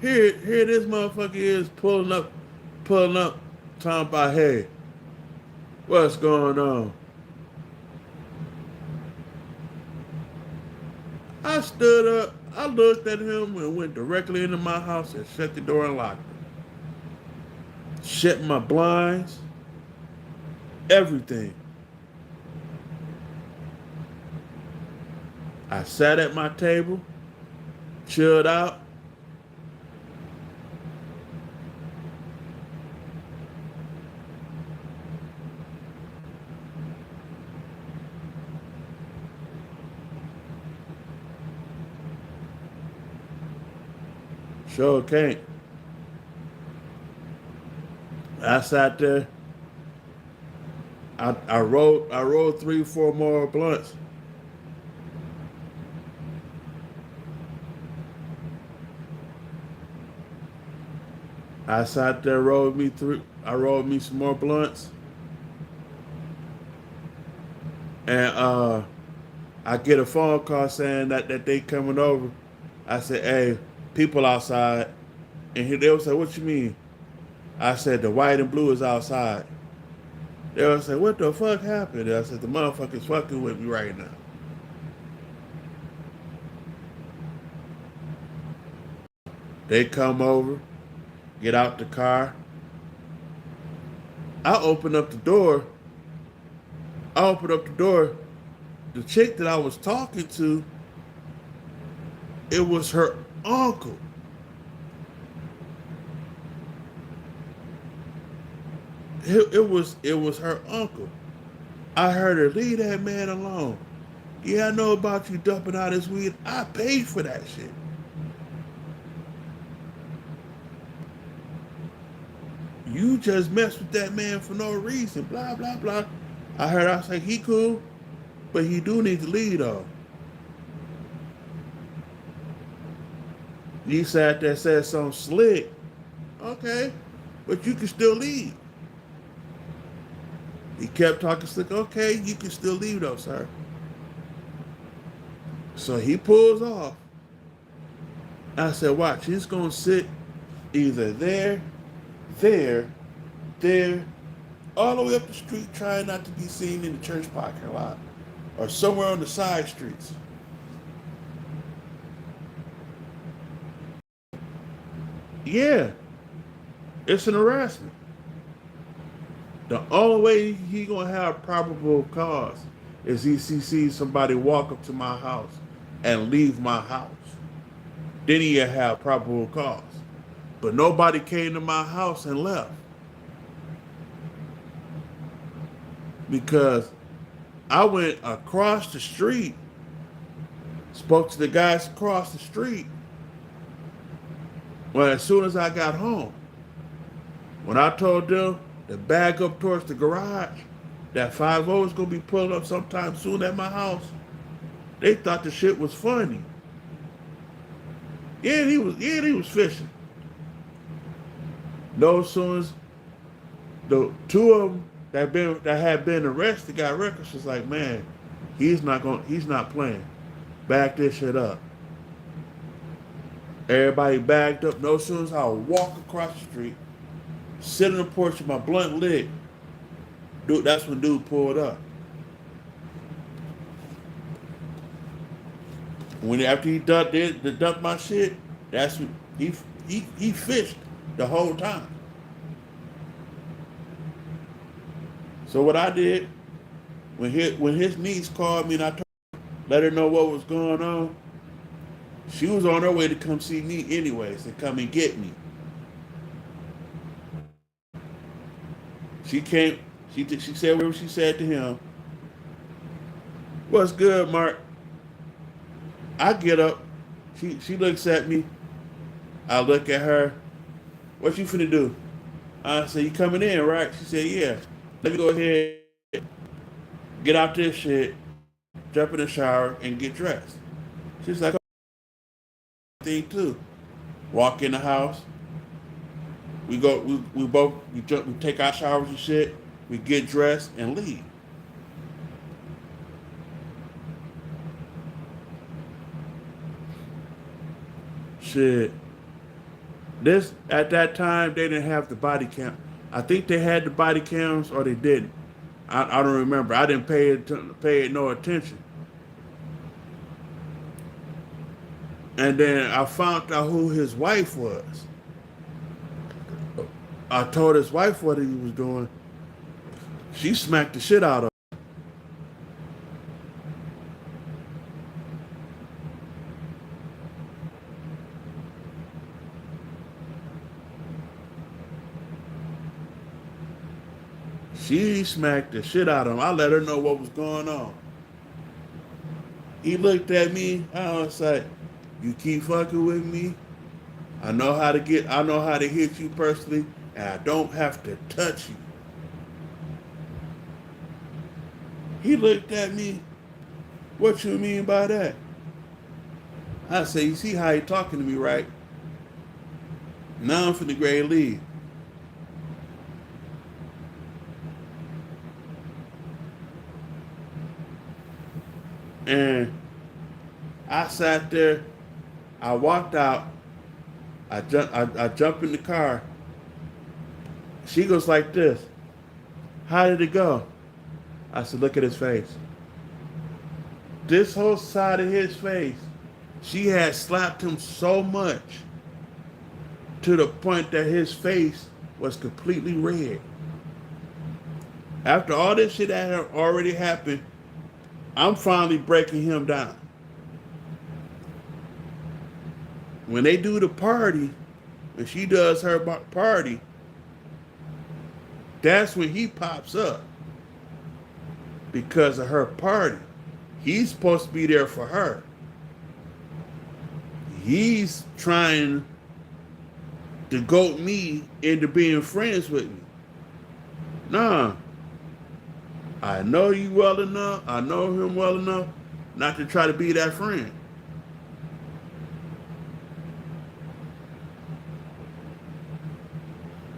Here this motherfucker is pulling up, talking about, hey, What's going on? I stood up, I looked at him and went directly into my house and shut the door and locked it. Shut my blinds, everything. I sat at my table, chilled out. Sure can't. I sat there. I rolled 3, 4 more blunts. I sat there, I rolled me some more blunts. And I get a phone call saying that they coming over. I said, hey, people outside. And they would say, what you mean? I said, the white and blue is outside. They would say, what the fuck happened? And I said, the motherfucker's fucking with me right now. They come over, get out the car. I open up the door. The chick that I was talking to, it was her uncle. It was her uncle. I heard her, leave that man alone. Yeah, I know about you dumping out his weed. I paid for that shit. You just messed with that man for no reason. Blah, blah, blah. I was like, he cool, but he do need to leave though. He sat there, said something slick. Okay, but you can still leave. He kept talking slick. Okay, you can still leave though, sir. So he pulls off. I said, watch, he's gonna sit either there, all the way up the street, trying not to be seen in the church parking lot, or somewhere on the side streets. Yeah, it's an harassment. The only way he gonna have probable cause is he sees somebody walk up to my house and leave my house. Then he have probable cause. But nobody came to my house and left. Because I went across the street, spoke to the guys across the street. Well, as soon as I got home, when I told them to back up towards the garage, that 5-0 is gonna be pulling up sometime soon at my house, they thought the shit was funny. Yeah, he was fishing. No, as soon as the two of them that had been arrested got records, was like, man, he's not playing. Back this shit up. Everybody backed up. No, as soon as I walk across the street, sit on the porch with my blunt lit, dude, that's when dude pulled up. After he dumped my shit, that's when he fished the whole time. So what I did, when his niece called me and I let her know what was going on, she was on her way to come see me anyways and come and get me. She came, she said whatever she said to him. What's good, Mark? I get up, she looks at me, I look at her. What you finna do? I said, you coming in, right? She said, yeah. Let me go ahead, get out this shit, jump in the shower, and get dressed. She's like, thing too. Walk in the house. We take our showers and shit. We get dressed and leave. Shit. At that time, they didn't have the body cam. I think they had the body cams or they didn't. I don't remember. I didn't pay it no attention. And then I found out who his wife was. I told his wife what he was doing. She smacked the shit out of him. She smacked the shit out of him. I let her know what was going on. He looked at me. I was like, you keep fucking with me. I know how to hit you personally, and I don't have to touch you. He looked at me. What you mean by that? I said, you see how he talking to me, right? Now I'm finna grade leave. And I sat there. I walked out. I jumped in the car. She goes like this. How did it go? I said, look at his face. This whole side of his face, she had slapped him so much to the point that his face was completely red. After all this shit that had already happened, I'm finally breaking him down. When they do the party, when she does her party, that's when he pops up. Because of her party. He's supposed to be there for her. He's trying to goat me into being friends with me. Nah. I know you well enough. I know him well enough not to try to be that friend.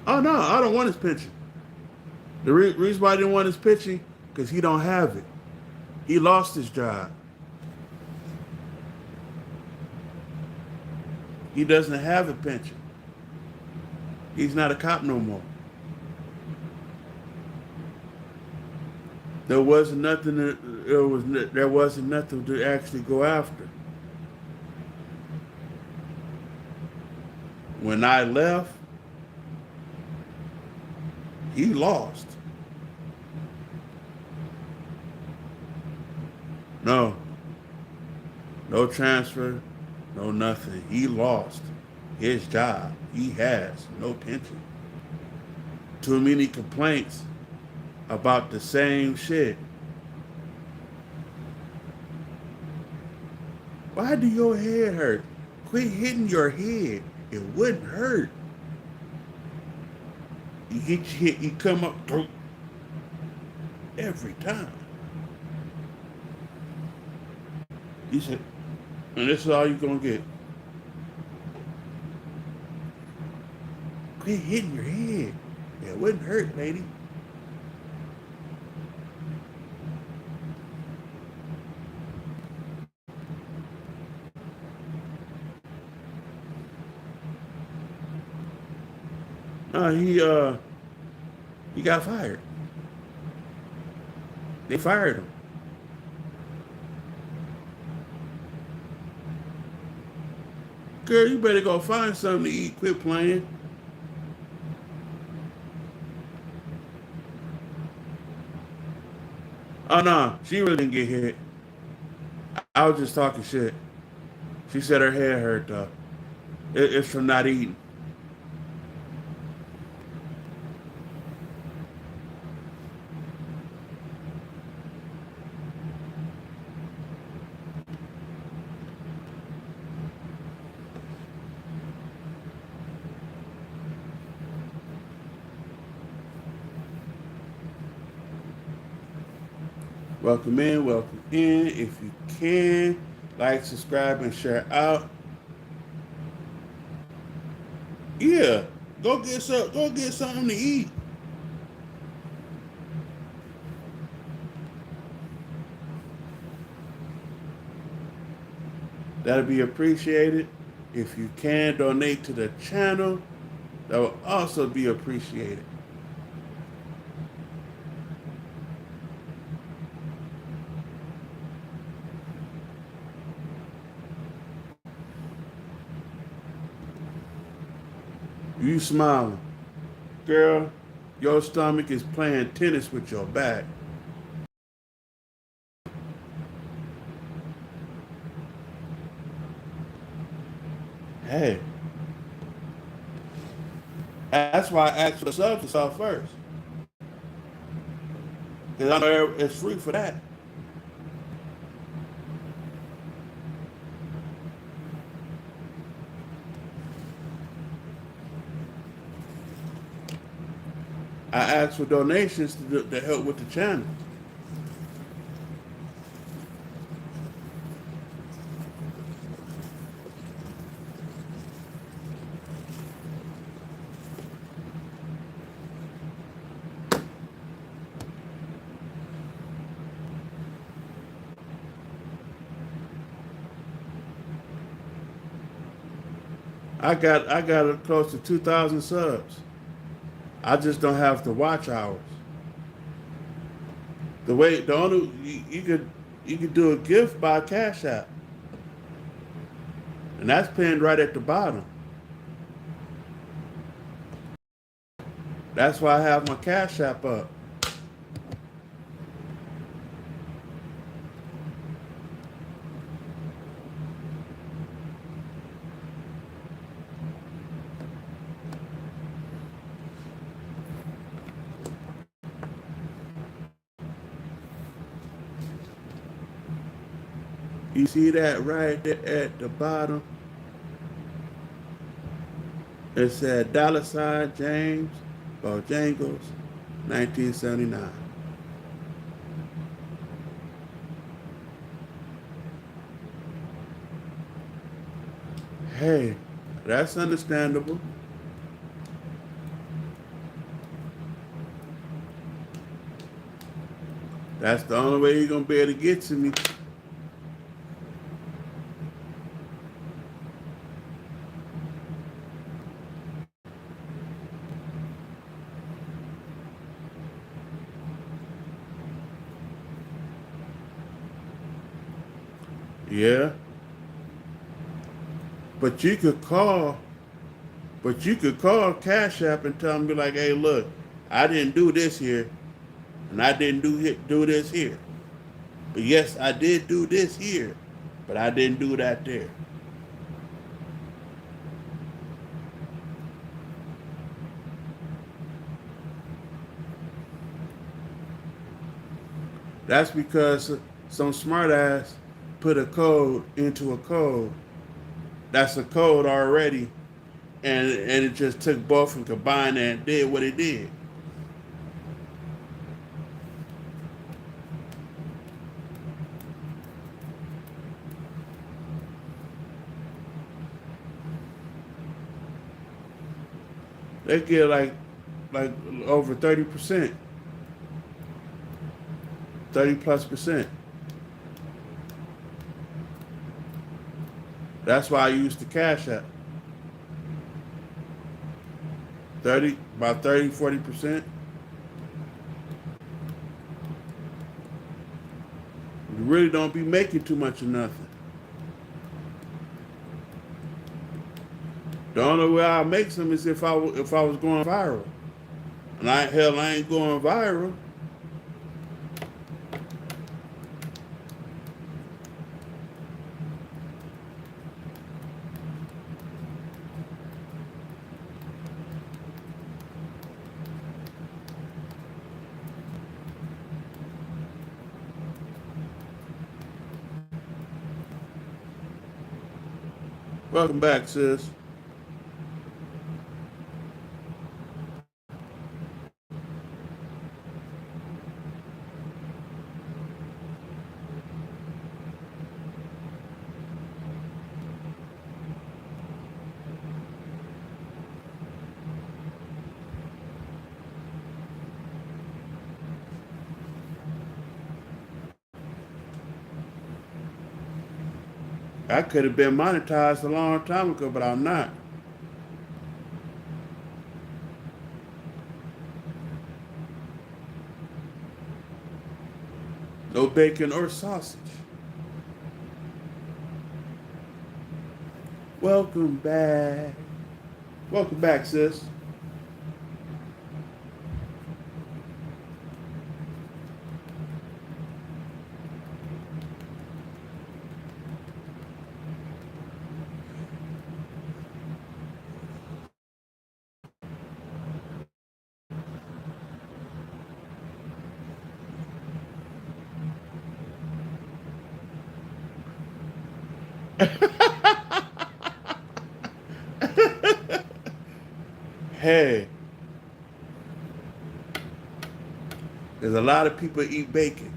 Oh no, I don't want his pension. The reason why I didn't want his pension, because he don't have it. He lost his job. He doesn't have a pension. He's not a cop no more. There wasn't nothing to actually go after. When I left, he lost. No transfer, no nothing. He lost his job. He has no pension. Too many complaints about the same shit. Why do your head hurt? Quit hitting your head. It wouldn't hurt. You get your hit, you come up every time. He said, and this is all you're gonna get. Quit hitting your head. It wouldn't hurt, lady. He got fired. They fired him. Girl, you better go find something to eat. Quit playing. Oh no, she really didn't get hit. I was just talking shit. She said her head hurt though. It's from not eating. Welcome in, welcome in. If you can, like, subscribe, and share out. Yeah, go get something to eat. That'll be appreciated. If you can donate to the channel, that will also be appreciated. You smiling. Girl, your stomach is playing tennis with your back. Hey, that's why I asked for the subs to sell first. Because I know it's free for that. I asked for donations to help with the channel. I got close to 2,000 subs. I just don't have the watch hours. The only you could do a gift by Cash App, and that's pinned right at the bottom. That's why I have my Cash App up. You see that right there at the bottom? It said $ James Bojangles, 1979. Hey, that's understandable. That's the only way you're gonna be able to get to me. Yeah. But you could call Cash App and tell them, be like, hey, look, I didn't do this here, and I didn't do this here. But yes, I did do this here, but I didn't do that there. That's because some smart ass put a code into a code. That's a code already, and it just took both and combined and did what it did. They get like over 30%, 30+%. That's why I use the Cash App. About 30-40%. You really don't be making too much of nothing. The only way I make some is if I was going viral, and I ain't going viral. Welcome back, sis. I could have been monetized a long time ago, but I'm not. No bacon or sausage. Welcome back. Welcome back, sis. Hey, there's a lot of people eat bacon,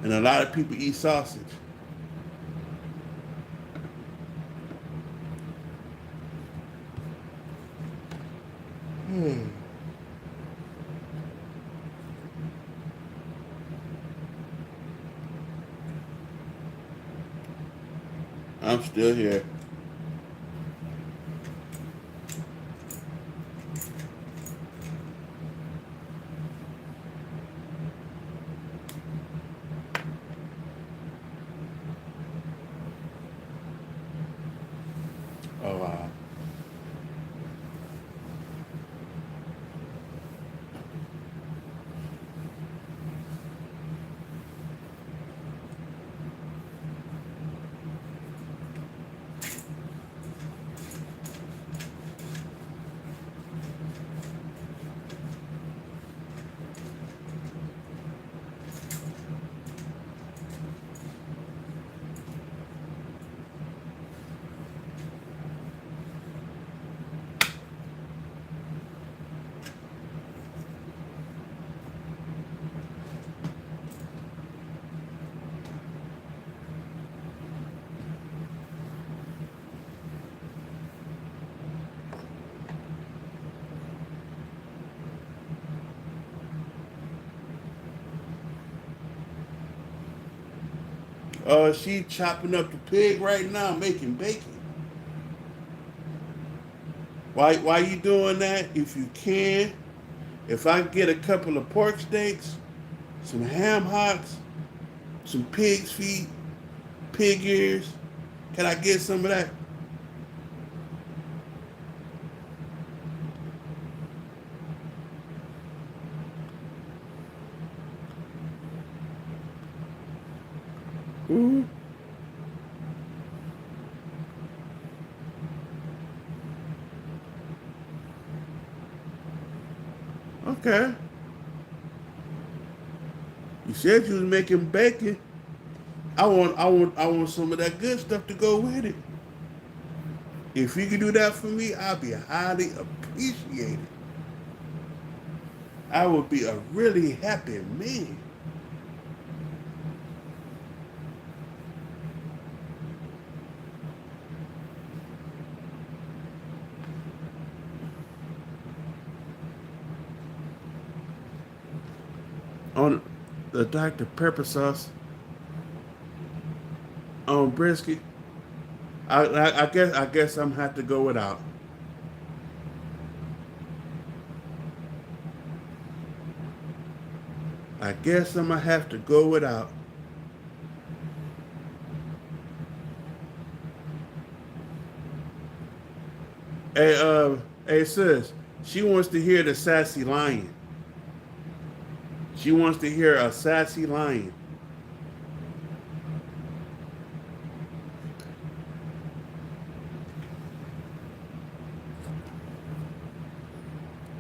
and a lot of people eat sausage. I'm still here. Oh, wow. She chopping up the pig right now, making bacon. Why you doing that? If you can, if I get a couple of pork steaks, some ham hocks, some pig's feet, pig ears, can I get some of that? Mm-hmm. Okay. You said you was making bacon. I want some of that good stuff to go with it. If you can do that for me, I'll be highly appreciated. I would be a really happy man. On the Dr. Pepper sauce on brisket, I guess I'm gonna have to go without. I guess I'm gonna have to go without. Hey, hey sis, she wants to hear the sassy lion. She wants to hear a sassy lion.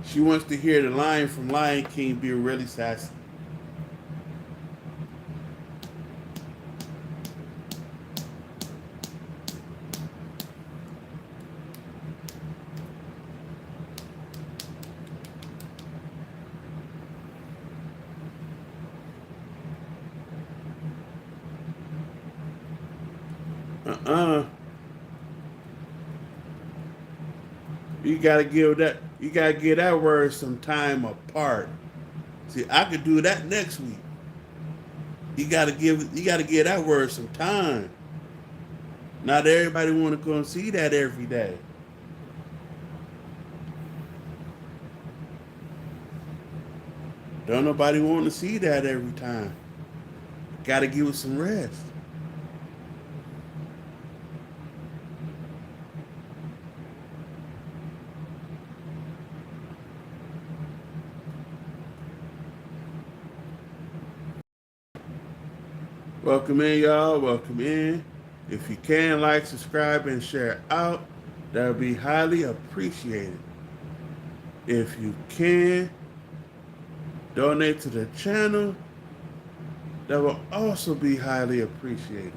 She wants to hear the lion from Lion King be really sassy. Uh-uh. You gotta give that word some time apart. See, I could do that next week. You gotta give that word some time. Not everybody wanna go and see that every day. Don't nobody want to see that every time. Gotta give it some rest. Welcome in, y'all. Welcome in. If you can, like, subscribe, and share out, that would be highly appreciated. If you can, donate to the channel, that will also be highly appreciated.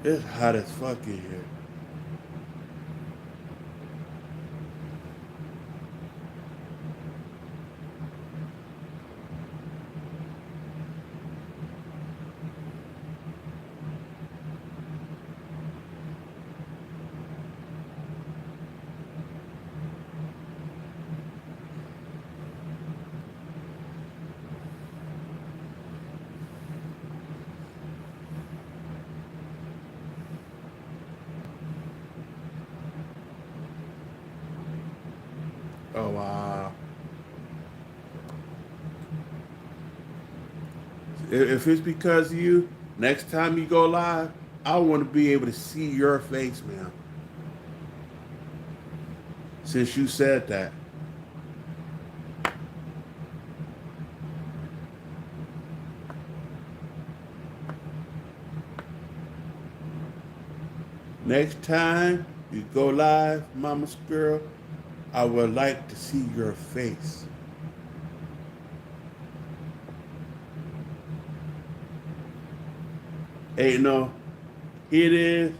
It's hot as fuck in here. Oh, wow. If it's because of you, next time you go live, I want to be able to see your face, man. Since you said that. Next time you go live, mama's girl, I would like to see your face. Hey, no, it is.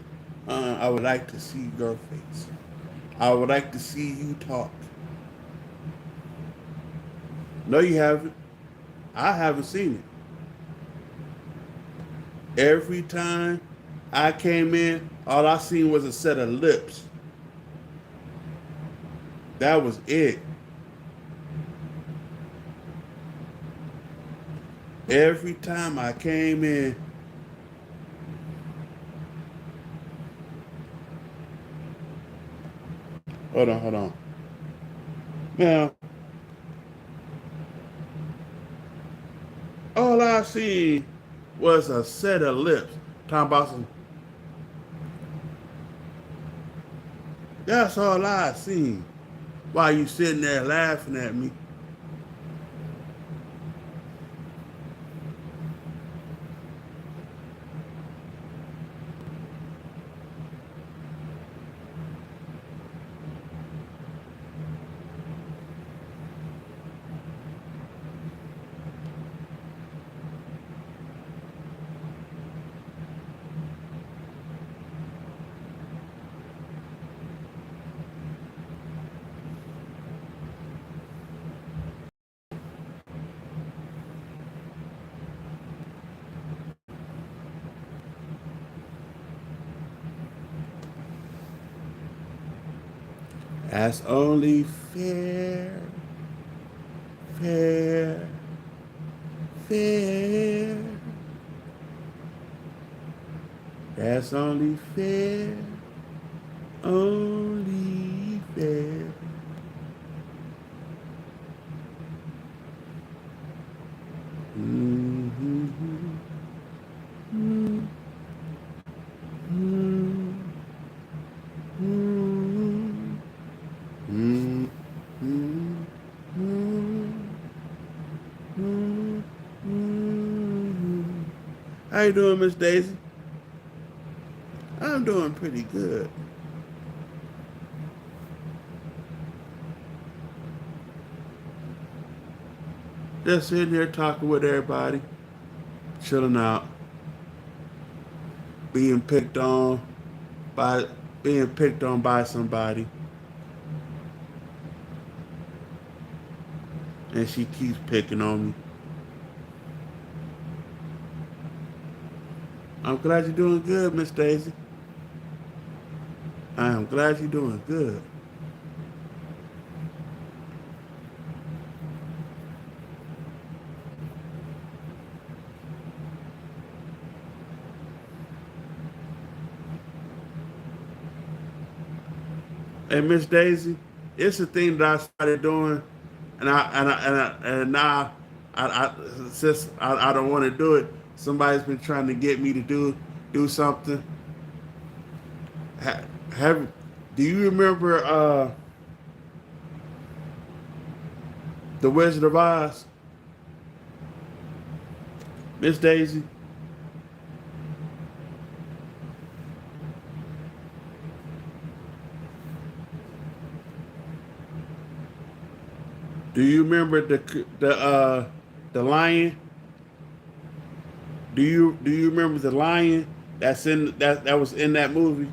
I would like to see your face. I would like to see you talk. No, you haven't. I haven't seen it. Every time I came in, all I seen was a set of lips. That was it. Every time I came in, hold on. Now, all I seen was a set of lips. Talking about some. That's all I seen. While you sitting there laughing at me. That's only fair. That's only fair. Only fair. How you doing, Miss Daisy? I'm doing pretty good. Just sitting here talking with everybody, chilling out, being picked on by somebody, and she keeps picking on me. I'm glad you're doing good, Miss Daisy. I am glad you're doing good. Hey, Miss Daisy, it's a thing that I started doing, and now since I don't want to do it. Somebody's been trying to get me to do something. Do you remember The Wizard of Oz, Miss Daisy? Do you remember the lion? Do you remember the lion that's in that was in that movie?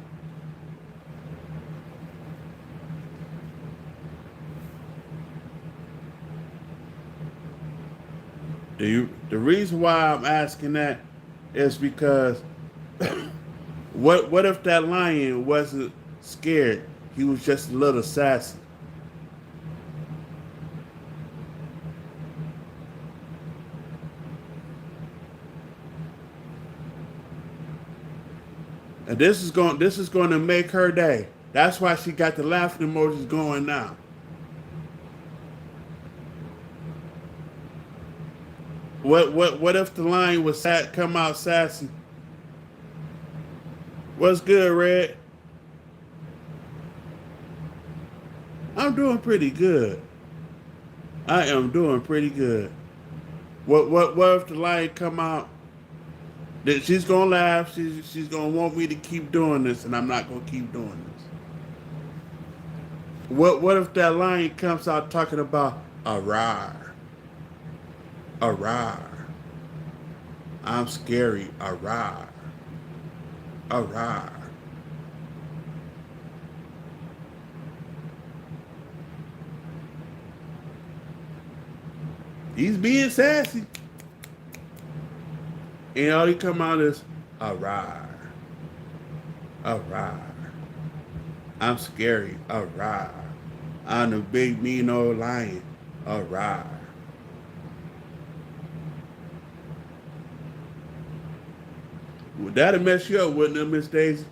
The reason why I'm asking that is because what if that lion wasn't scared? He was just a little sassy. And this is going to make her day. That's why she got the laughing emojis going now. What if the lion was come out sassy? What's good, Red? I'm doing pretty good. I am doing pretty good. What if the lion come out? She's gonna laugh. She's gonna want me to keep doing this, and I'm not gonna keep doing this. What if that lion comes out talking about a rar? I'm scary. A rar. He's being sassy. And all he come out is a rar. I'm scary. A rar. I'm the big mean old lion. A rar. Would that have messed you up, wouldn't it, Miss Daisy?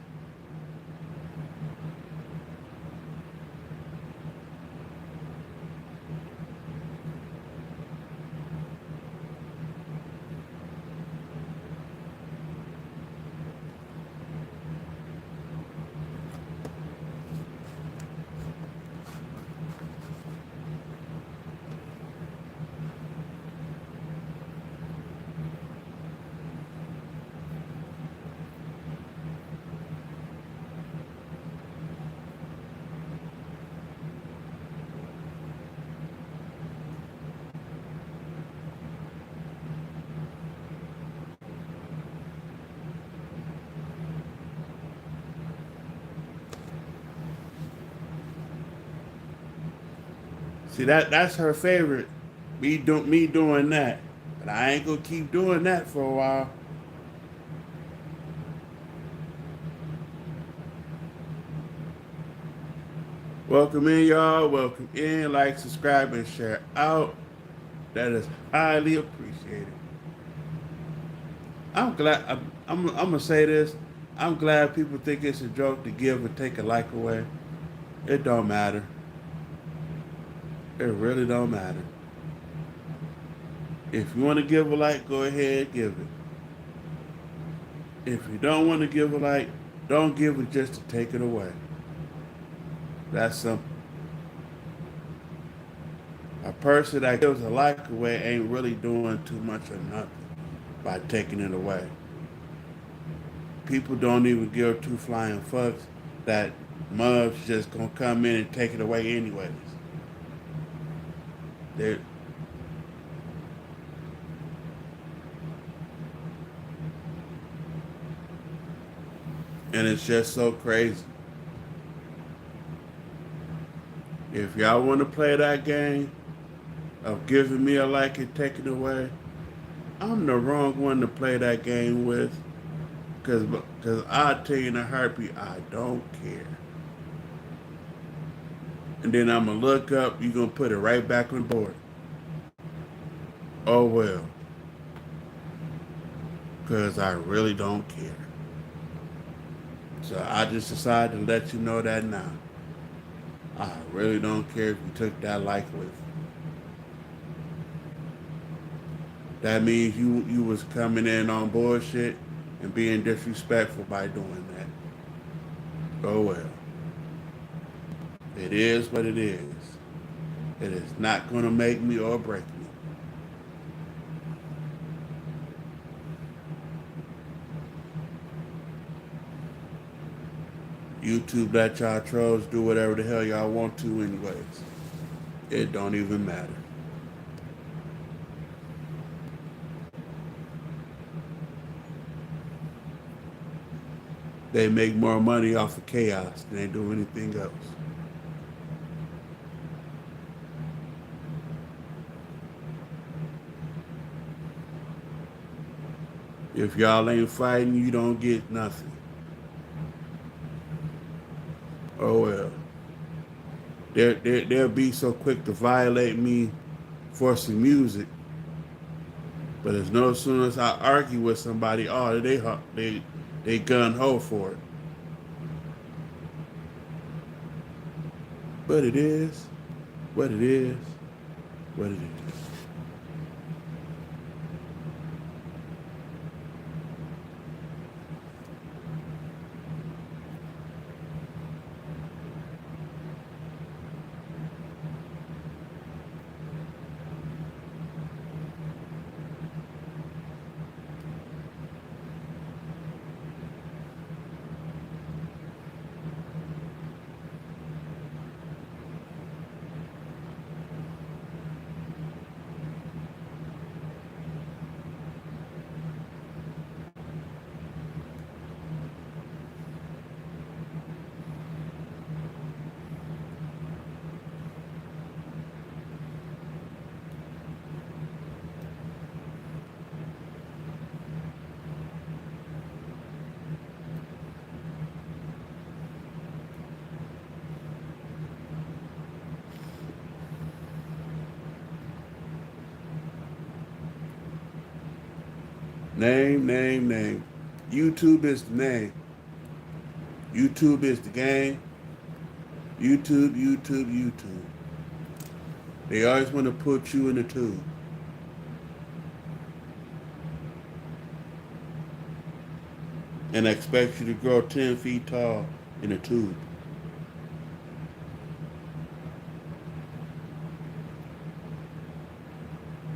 See, that's her favorite. Me doing that. But I ain't gonna keep doing that for a while. Welcome in, y'all. Welcome in. Like, subscribe, and share out. That is highly appreciated. I'm glad. I'm gonna say this. I'm glad people think it's a joke to give or take a like away. It don't matter. It really don't matter. If you want to give a like, go ahead, give it. If you don't want to give a like, don't give it just to take it away. That's simple. A person that gives a like away ain't really doing too much or nothing by taking it away. People don't even give two flying fucks that mobs just gonna come in and take it away anyways. And it's just so crazy. If y'all want to play that game of giving me a like and taking it away, I'm the wrong one to play that game with. Because I'll tell you in a heartbeat, I don't care. And then I'm going to look up, you're going to put it right back on the board. Oh well. Because I really don't care. So I just decided to let you know that now. I really don't care if you took that like with. That means you was coming in on bullshit and being disrespectful by doing that. Oh well. It is what it is. It is not gonna make me or break me. YouTube let y'all trolls do whatever the hell y'all want to anyways. It don't even matter. They make more money off of chaos than they do anything else. If y'all ain't fighting, you don't get nothing. Oh well. They'll be so quick to violate me for some music, but as soon as I argue with somebody, oh, they gun ho for it. But it is what it is, what it is. Name. YouTube is the name. YouTube is the game. YouTube. They always want to put you in a tube. And expect you to grow 10 feet tall in a tube.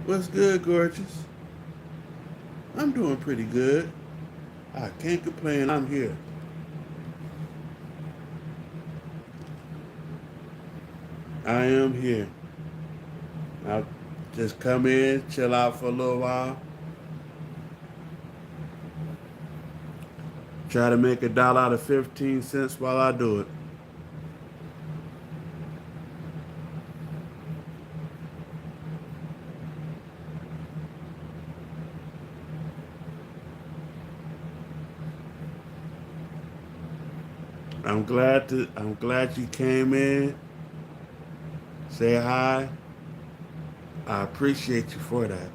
What's good, gorgeous? I'm doing pretty good. I can't complain. I'm here. I am here. I'll just come in, chill out for a little while. Try to make $1 out of 15 cents while I do it. I'm glad you came in. Say hi. I appreciate you for that.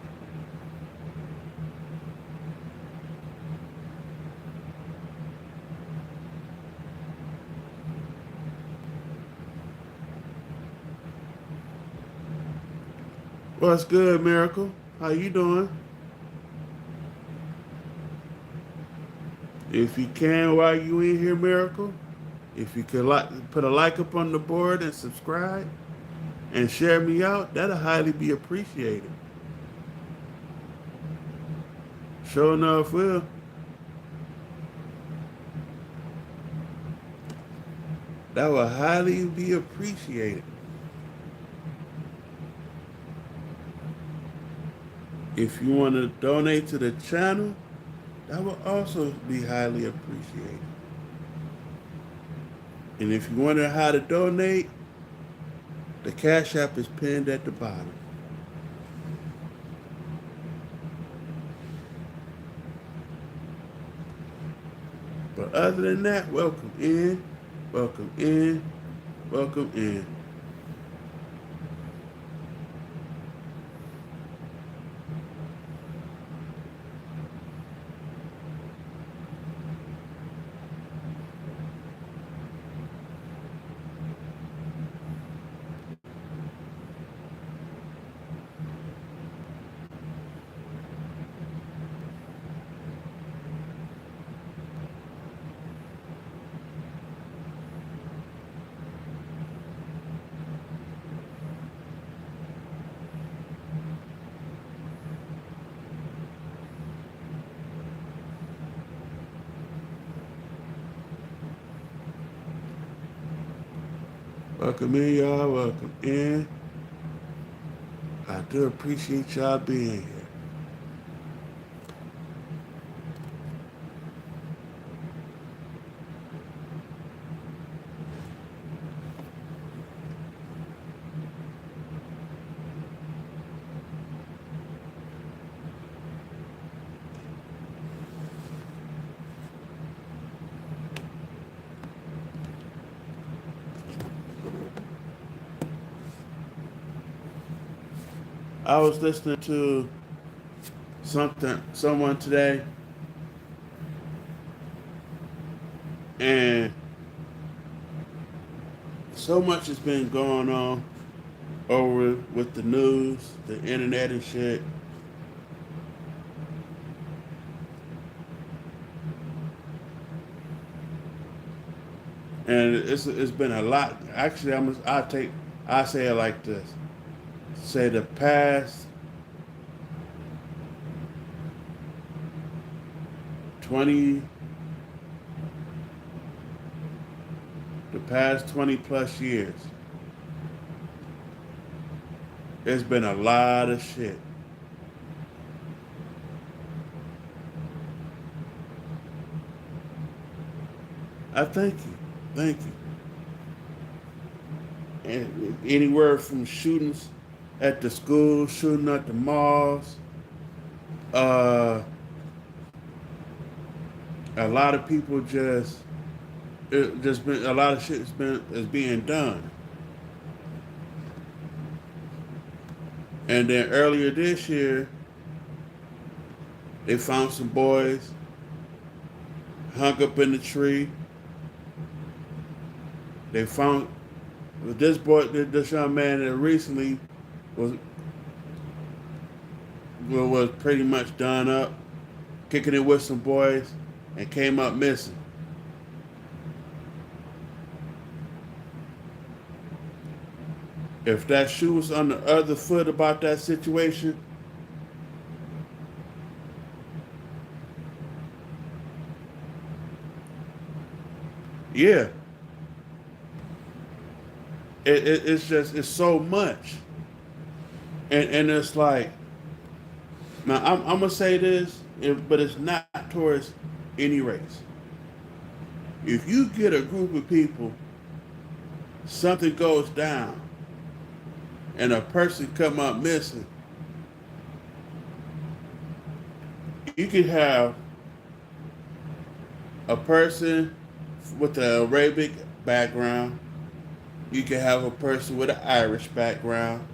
What's good, Miracle? How you doing? If you can while you in here, Miracle, if you could put a like up on the board and subscribe and share me out, that'll highly be appreciated. Sure enough will. That will highly be appreciated. If you want to donate to the channel, that will also be highly appreciated. And if you wonder how to donate, the Cash App is pinned at the bottom. But other than that, welcome in, welcome in, welcome in. Welcome in, y'all. Welcome in. I do appreciate y'all being here. I was listening to someone today, and so much has been going on over with the news, the internet and shit. And it's been a lot. Actually, I say it like this. Say the past 20 plus years, there's been a lot of shit. I thank you. Thank you. And anywhere from shootings at the schools, shooting at the malls, a lot of people been a lot of shit is being done. And then earlier this year, they found some boys hung up in the tree. They found this young man that recently was pretty much done up, kicking it with some boys, and came up missing. If that shoe was on the other foot about that situation, yeah. It's so much. And it's like, now I'm gonna say this, but it's not towards any race. If you get a group of people, something goes down, and a person come up missing, you could have a person with an Arabic background. You can have a person with an Irish background.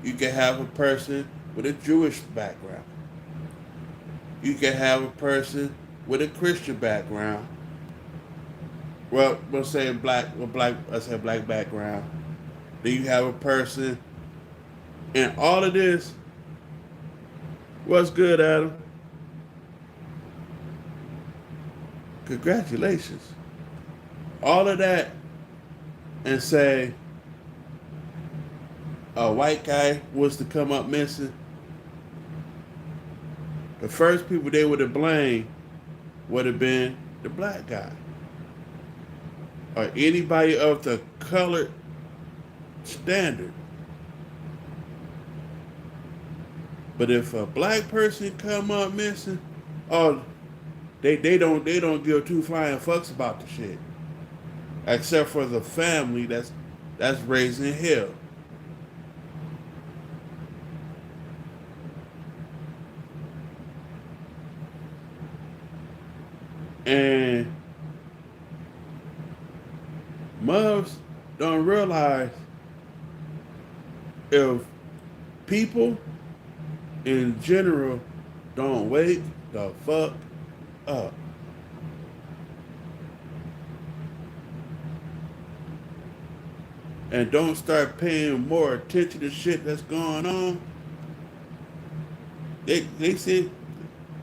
You can have a person with a Jewish background. You can have a person with a Christian background. Well, we'll say black background. Then you have a person, and all of this. What's good, Adam? Congratulations. All of that, and say a white guy was to come up missing, the first people they would have blamed would have been the black guy or anybody of the colored standard. But if a black person come up missing, oh, they don't give two flying fucks about the shit, except for the family that's raising hell. And mothers don't realize if people in general don't wake the fuck up, and don't start paying more attention to shit that's going on, they see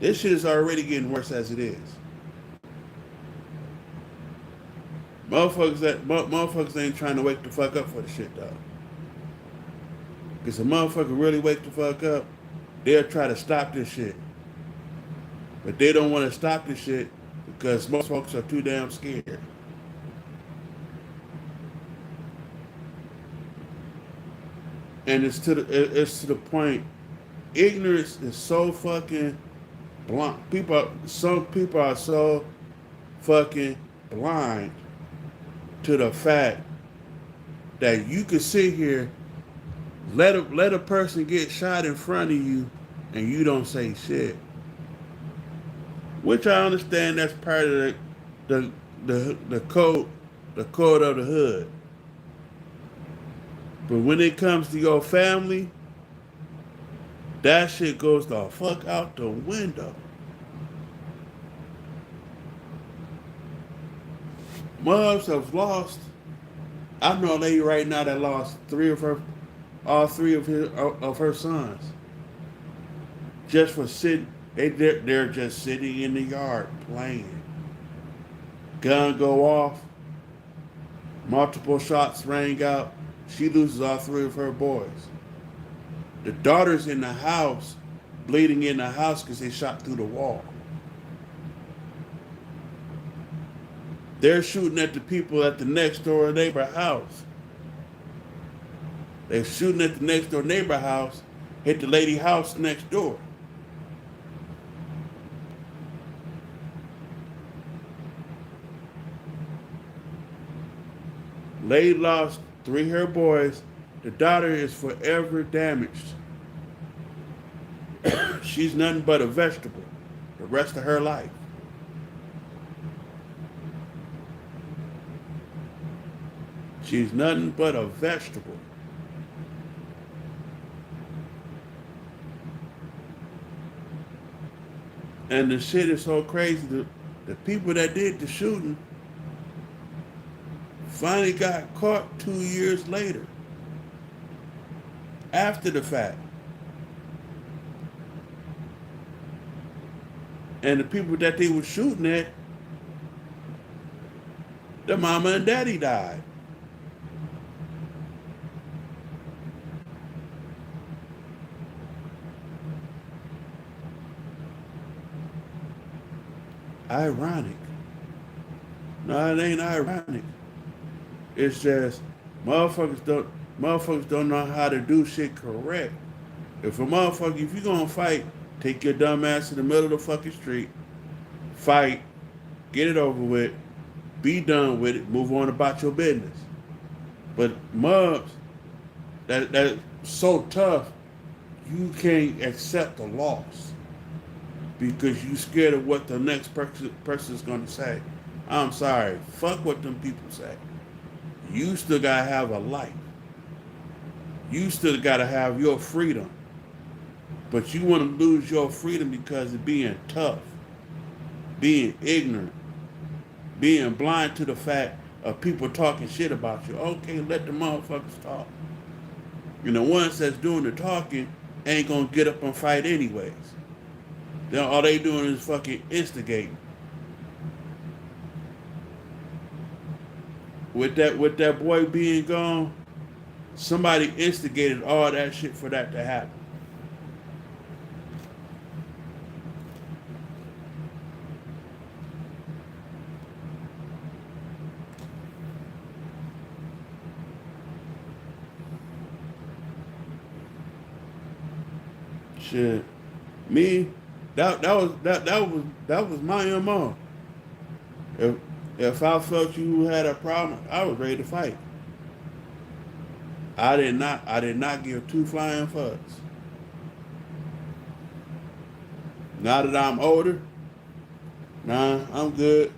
this shit is already getting worse as it is. Motherfuckers ain't trying to wake the fuck up for the shit though. Because if a motherfucker really wake the fuck up, they'll try to stop this shit. But they don't want to stop this shit because most folks are too damn scared. And it's to the point. Ignorance is so fucking blind. Some people are so fucking blind to the fact that you can sit here, let a person get shot in front of you, and you don't say shit. Which I understand that's part of the code of the hood. But when it comes to your family, that shit goes the fuck out the window. Mothers have lost. I know a lady right now that lost all three of her sons, just for sitting. They're just sitting in the yard playing. Gun go off. Multiple shots rang out. She loses all three of her boys. The daughter's in the house, bleeding in the house because they shot through the wall. They're shooting at the people at the next door neighbor house. They're shooting at the next door neighbor house, hit the lady house next door. Lady lost three of her boys. The daughter is forever damaged. She's nothing but a vegetable the rest of her life. She's nothing but a vegetable. And the shit is so crazy. The people that did the shooting finally got caught 2 years later. After the fact. And the people that they were shooting at, their mama and daddy died. Ironic. No, it ain't ironic. It's just motherfuckers don't know how to do shit correct. If you're gonna fight, take your dumb ass to the middle of the fucking street, fight, get it over with, be done with it, move on about your business. But mobs, that's so tough, you can't accept a loss because you scared of what the next person's gonna say. I'm sorry, fuck what them people say. You still gotta have a life. You still gotta have your freedom. But you want to lose your freedom because of being tough, being ignorant, being blind to the fact of people talking shit about you. Okay, let the motherfuckers talk. And the ones that's doing the talking ain't gonna get up and fight anyways. Then all they doing is fucking instigating. With that boy being gone, somebody instigated all that shit for that to happen. Shit, me, that was my MO. If I felt you had a problem, I was ready to fight. I did not give two flying fucks. Now that I'm older, nah, I'm good.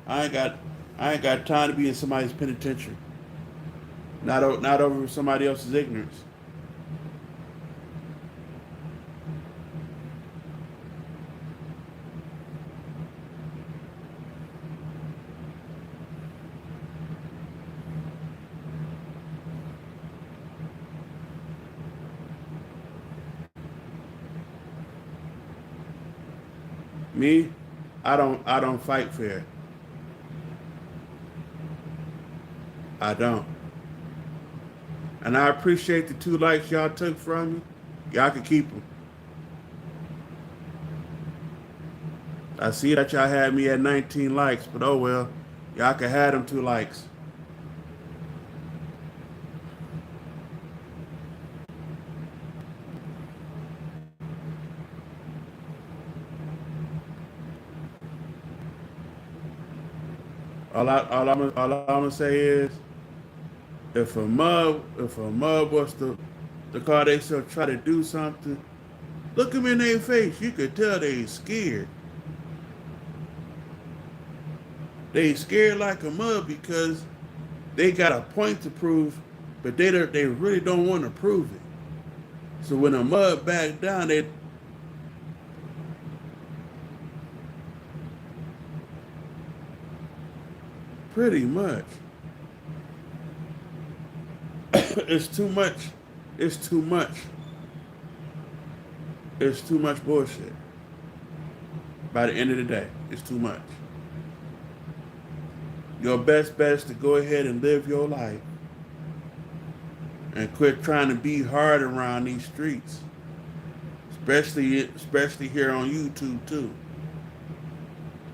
I ain't got time to be in somebody's penitentiary. Not over somebody else's ignorance. Me, I don't fight fair. I don't. And I appreciate the 2 likes y'all took from me. Y'all can keep them. I see that y'all had me at 19 likes, but oh well. Y'all can have them 2 likes. I'm gonna say is, if a mud was to call themselves try to do something, look them in their face. You could tell they scared. They scared like a mud because they got a point to prove, but they really don't want to prove it. So when a mud back down, they pretty much. It's too much. It's too much. It's too much bullshit. By the end of the day, it's too much. Your best bet is to go ahead and live your life and quit trying to be hard around these streets, especially here on YouTube too.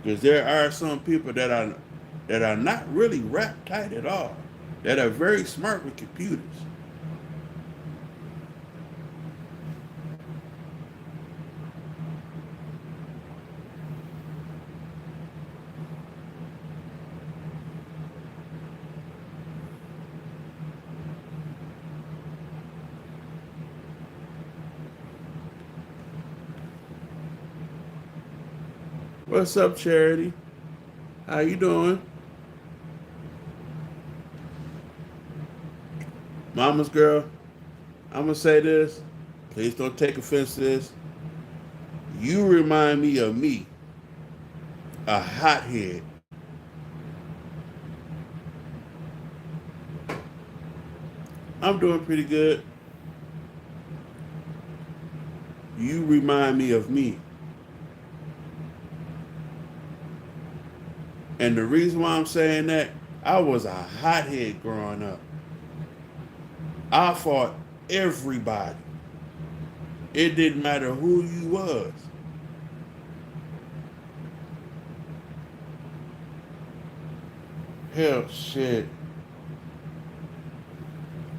Because there are some people that are not really rap tight at all, that are very smart with computers. What's up, Charity? How you doing? Mama's girl, I'm gonna say this. Please don't take offense to this. You remind me of me, a hothead. I'm doing pretty good. You remind me of me. And the reason why I'm saying that, I was a hothead growing up. I fought everybody. It didn't matter who you was. Hell, shit.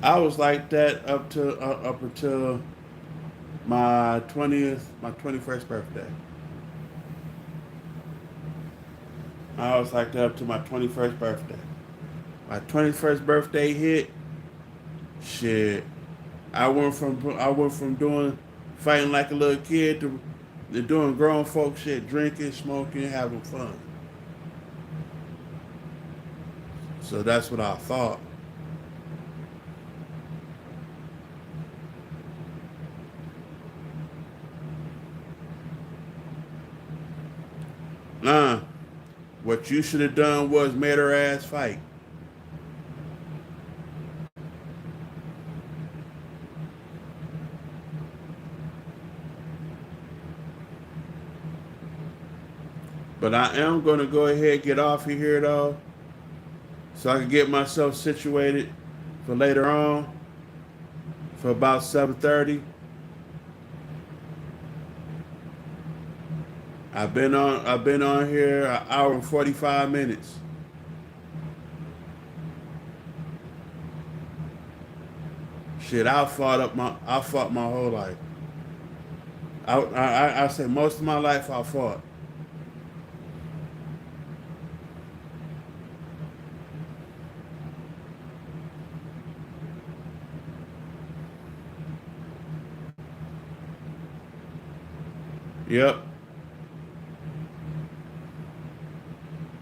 I was like that up until my 21st birthday. I was like that up to my 21st birthday. My 21st birthday hit. Shit, I went from fighting like a little kid to doing grown folk shit, drinking, smoking, having fun. So that's what I thought. Nah, what you should have done was made her ass fight. But I am going to go ahead and get off of here, though, so I can get myself situated for later on, for about 7:30. I've been on here an hour and 45 minutes. Shit, I fought my whole life. I say most of my life I fought. Yep.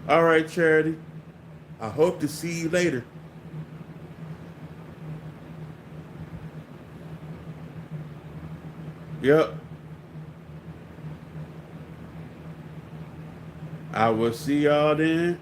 All right, Charity. I hope to see you later. Yep. I will see y'all then.